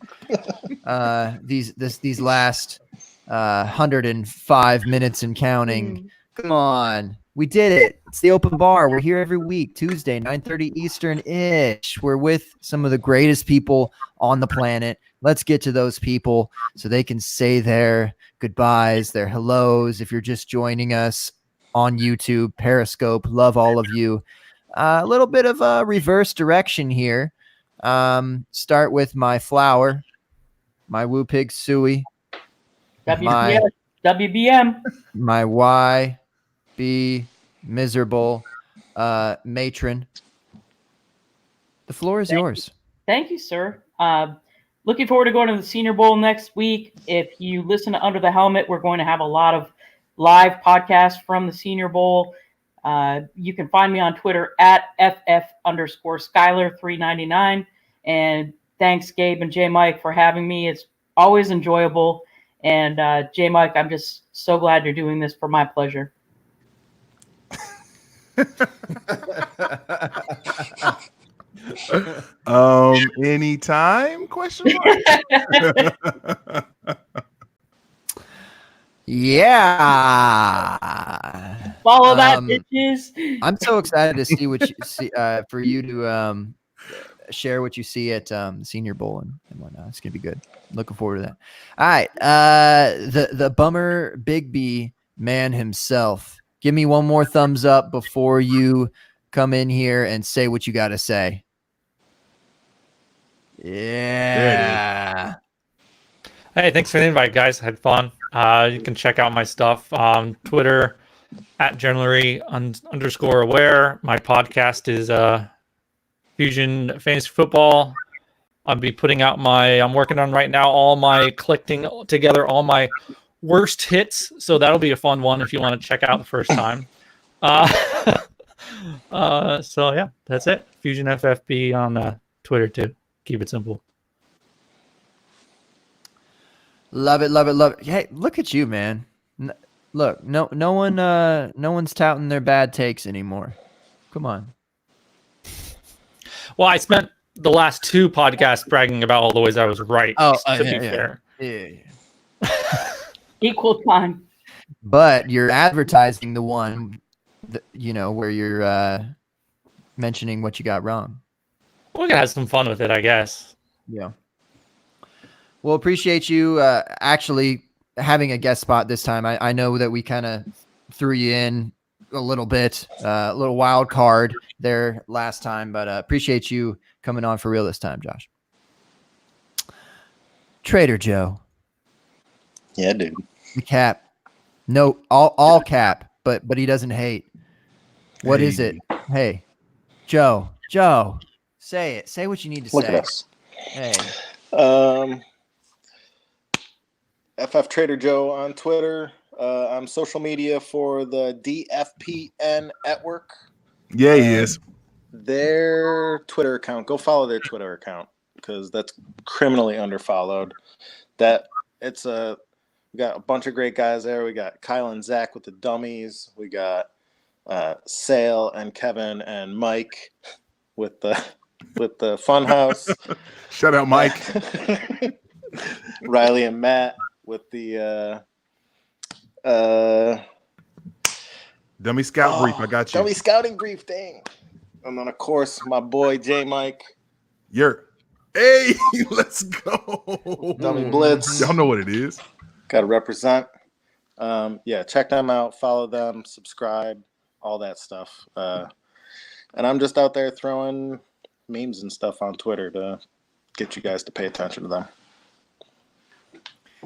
These last 105 minutes and counting. Come on. We did it. It's the open bar. We're here every week, Tuesday, 9:30 Eastern-ish. We're with some of the greatest people on the planet. Let's get to those people so they can say their goodbyes, their hellos. If you're just joining us on YouTube, Periscope, love all of you. A little bit of a reverse direction here. Start with my flower, my Woo Pig Suey, WBM. my YB miserable matron. The floor is yours. Thank you, sir. Looking forward to going to the Senior Bowl next week. If you listen to Under the Helmet, we're going to have a lot of live podcasts from the Senior Bowl. You can find me on Twitter at FF_Skyler399. And thanks, Gabe and J Mike, for having me. It's always enjoyable. And J Mike, I'm just so glad you're doing this for my pleasure. Anytime? Question mark. Yeah. Follow that, bitches. I'm so excited to see what you see for you to share what you see at the Senior Bowl and whatnot. It's gonna be good. Looking forward to that. All right. The Bummer Big B man himself. Give me one more thumbs up before you come in here and say what you got to say. Yeah. Hey, thanks for the invite, guys. Had fun. You can check out my stuff on Twitter at @journalery_aware. My podcast is Fusion Fantasy Football. I'll be putting out I'm working on right now collecting together all my worst hits. So that'll be a fun one if you want to check out the first time. So yeah, that's it. Fusion FFB on Twitter too. Keep it simple. Love it, love it, love it. Hey, look at you, man. Look, no one's touting their bad takes anymore. Come on. Well, I spent the last 2 podcasts bragging about all the ways I was right. To be fair. Yeah. Equal time. But you're advertising the one, where you're mentioning what you got wrong. We're gonna have some fun with it, I guess. Yeah. Well, appreciate you actually having a guest spot this time. I know that we kind of threw you in a little bit, a little wild card there last time, but appreciate you coming on for real this time, Josh. Trader Joe. Yeah, dude. The cap. No, all cap, but he doesn't hate. What is it? Hey, Joe, say it. Say what you need to Look say. at us. Hey. FF Trader Joe on Twitter. I'm social media for the DFPN Network. Yeah, he is. Their Twitter account. Go follow their Twitter account because that's criminally underfollowed. We got a bunch of great guys there. We got Kyle and Zach with the dummies. We got Sale and Kevin and Mike with the Funhouse. Shout out, Mike. Riley and Matt with the Dummy Scout Brief. I got you. Dummy Scouting Brief. Dang. And then of course my boy J Mike. Hey, let's go. Dummy Blitz. Y'all know what it is. Got to represent. Yeah, check them out, follow them, subscribe, all that stuff. And I'm just out there throwing memes and stuff on Twitter to get you guys to pay attention to them.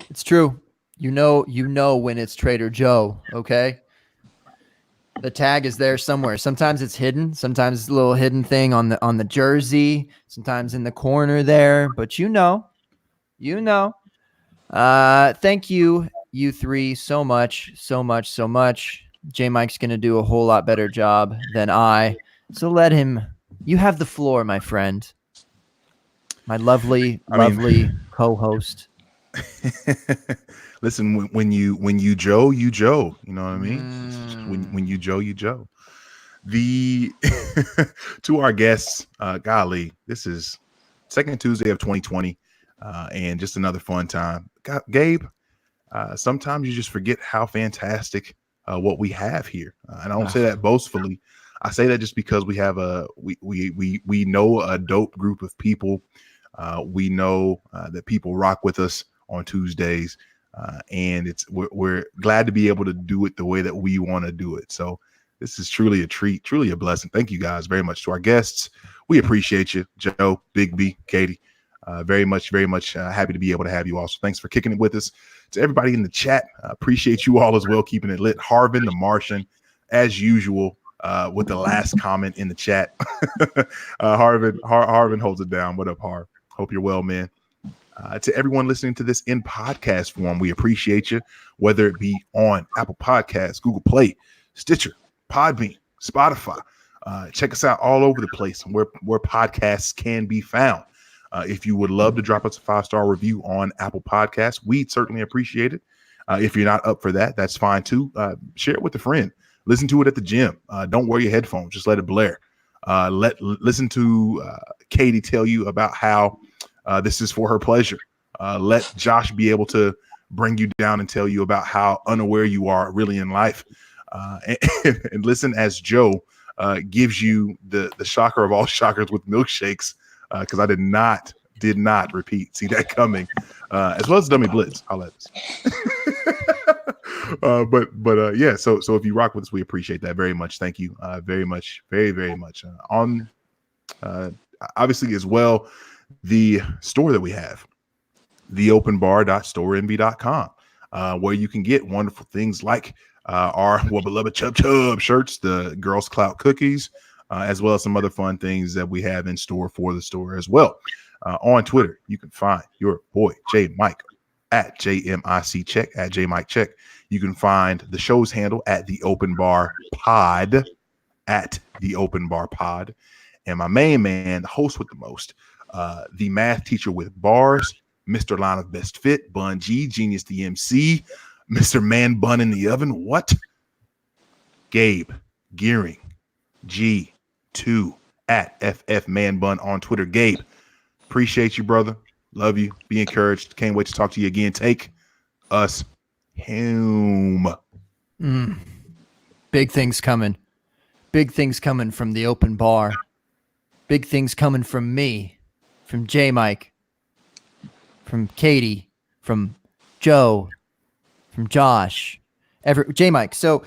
It's true. You know when it's Trader Joe, okay? The tag is there somewhere. Sometimes it's hidden. Sometimes it's a little hidden thing on the jersey. Sometimes in the corner there. But you know. Thank you three so much. J Mike's gonna do a whole lot better job than I. So let him. You have the floor, my friend. My lovely co-host. Listen, when you Joe, you Joe. You know what I mean? When you Joe, you Joe. The to our guests, golly, this is second Tuesday of 2020, and just another fun time. Gabe, sometimes you just forget how fantastic what we have here, and I don't say that boastfully. I say that just because we have we know a dope group of people. We know that people rock with us on Tuesdays, and we're glad to be able to do it the way that we want to do it. So this is truly a treat, truly a blessing. Thank you guys very much. To our guests, we appreciate you, Joe, Big B, Katie. Very much happy to be able to have you all. So thanks for kicking it with us. To everybody in the chat, appreciate you all as well, keeping it lit. Harvin the Martian, as usual, with the last comment in the chat. Harvin holds it down. What up, Harv? Hope you're well, man. To everyone listening to this in podcast form, we appreciate you, whether it be on Apple Podcasts, Google Play, Stitcher, Podbean, Spotify. Check us out all over the place where podcasts can be found. If you would love to drop us a 5-star review on Apple Podcasts, we'd certainly appreciate it. If you're not up for that, that's fine too. Share it with a friend. Listen to it at the gym. Don't wear your headphones. Just let it blare. Listen to Katie tell you about how this is for her pleasure. Let Josh be able to bring you down and tell you about how unaware you are really in life. And listen as Joe gives you the shocker of all shockers with milkshakes. Because I did not repeat. See that coming, as well as Dummy Blitz. I'll let us. But yeah. So if you rock with us, we appreciate that very much. Thank you, very much, very much. Obviously as well, the store that we have, theopenbar.storenvy.com, where you can get wonderful things like our beloved Chub Chub shirts, the Girls Clout cookies. As well as some other fun things that we have in store for the store as well. On Twitter, you can find your boy J Mike at JMIC Check, at J Mike Check. You can find the show's handle at the Open Bar Pod, at the Open Bar Pod. And my main man, the host with the most, the math teacher with bars, Mr. Line of Best Fit, Bun G, Genius the MC, Mr. Man Bun in the Oven. What? Gabe Gearing, G2 at FF Man Bun on Twitter. Gabe, appreciate you, brother. Love you. Be encouraged. Can't wait to talk to you again. Take us home. Big things coming. Big things coming from the Open Bar. Big things coming from me, from J Mike, from Katie, from Joe, from Josh, J Mike. So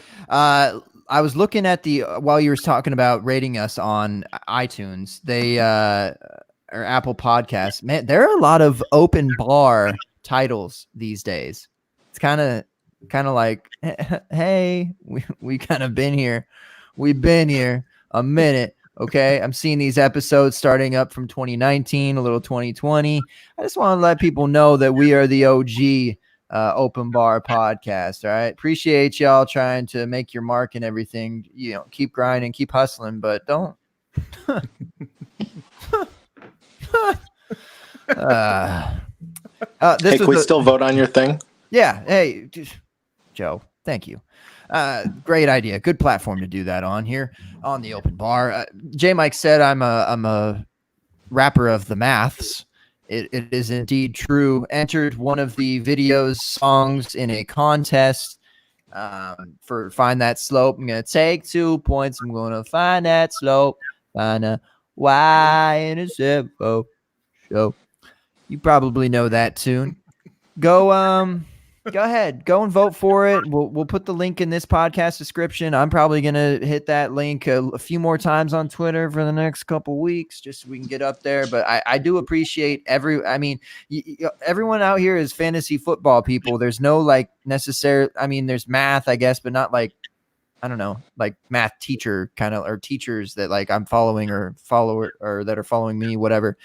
I was looking at while you were talking about rating us on iTunes, they or Apple Podcasts. Man, there are a lot of open bar titles these days. It's kind of like, hey, we kind of been here. We've been here a minute. Okay, I'm seeing these episodes starting up from 2019, a little 2020. I just want to let people know that we are the OG open bar podcast. All right, appreciate y'all trying to make your mark and everything. Keep grinding, keep hustling, but don't. Hey, can we still vote on your thing? Yeah. Hey, Joe. Thank you. Great idea. Good platform to do that on here on the open bar. J Mike said I'm a rapper of the maths. It is indeed true. Entered one of the video's songs in a contest for Find That Slope. I'm gonna take 2 points. I'm gonna find that slope. Find a Y-intercept. Show. You probably know that tune. Go ahead. Go and vote for it. We'll put the link in this podcast description. I'm probably gonna hit that link a few more times on Twitter for the next couple weeks, just so we can get up there. But I do appreciate everyone out here is fantasy football people. There's no there's math, I guess, but not like, I don't know, like math teacher kind of, or teachers that like I'm following or that are following me, whatever.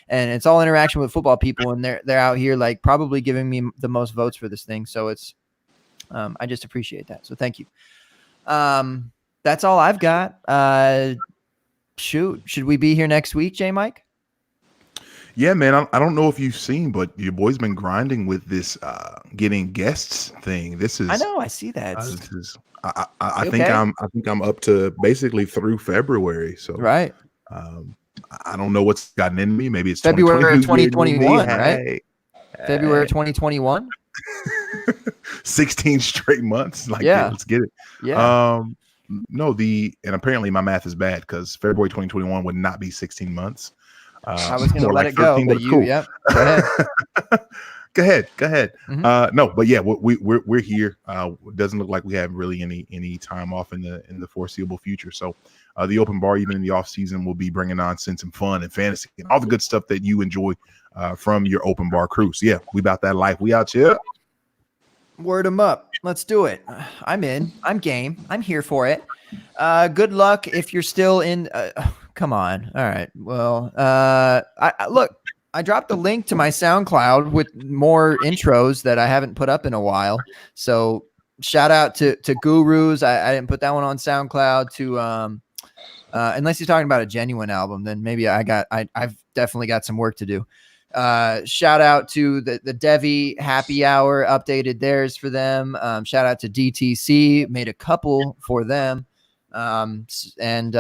And it's all interaction with football people, and they're out here like probably giving me the most votes for this thing. So it's, I just appreciate that. So thank you. That's all I've got. Shoot, should we be here next week, J Mike? Yeah, man. I don't know if you've seen, but your boy's been grinding with this getting guests thing. This is, I know, I see that. I think I'm up to basically through February. So right. I don't know what's gotten in me. Maybe it's February 2021, right? Hey. February 2021. 16 straight months. Like, yeah, let's get it. Yeah. No, and apparently my math is bad because February 2021 would not be 16 months. I was going to let it go, but you, cool. Yep. Go ahead. Go ahead. Mm-hmm. No, but yeah, we're here. It doesn't look like we have really any time off in the foreseeable future. So the open bar, even in the off season, will be bringing nonsense and fun and fantasy and all the good stuff that you enjoy from your open bar crew. So yeah, we about that life. We out here. Word them up. Let's do it. I'm in. I'm game. I'm here for it. Good luck if you're still in. Come on. All right. Well, I dropped a link to my SoundCloud with more intros that I haven't put up in a while. So shout out to Gurus. I didn't put that one on SoundCloud to unless you're talking about a genuine album, then maybe I've definitely got some work to do. Shout out to the Devi Happy Hour, updated theirs for them. Shout out to DTC, made a couple for them. And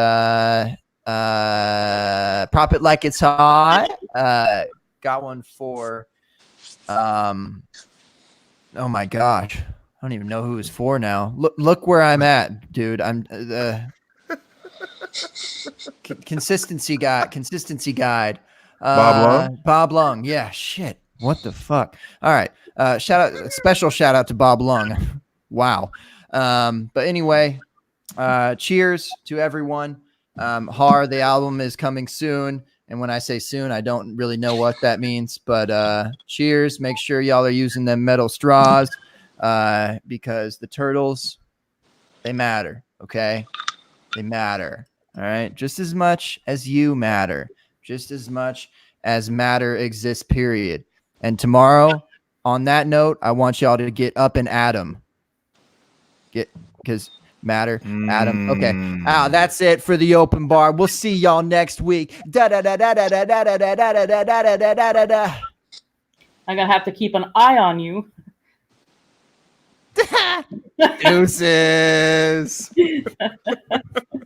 Prop It Like It's Hot. Got one for oh my gosh, I don't even know who it's for now. Look where I'm at, dude. I'm consistency guide. Bob Lung. Yeah, shit. What the fuck? All right. Special shout out to Bob Lung. Wow. But anyway, cheers to everyone. The album is coming soon. And when I say soon, I don't really know what that means, but cheers. Make sure y'all are using them metal straws because the turtles, they matter. Okay. They matter. All right. Just as much as you matter, just as much as matter exists, period. And tomorrow, on that note, I want y'all to get up and at 'em. Because matter, Adam. Okay. That's it for the open bar. We'll see y'all next week. I'm gonna have to keep an eye on you. Deuces.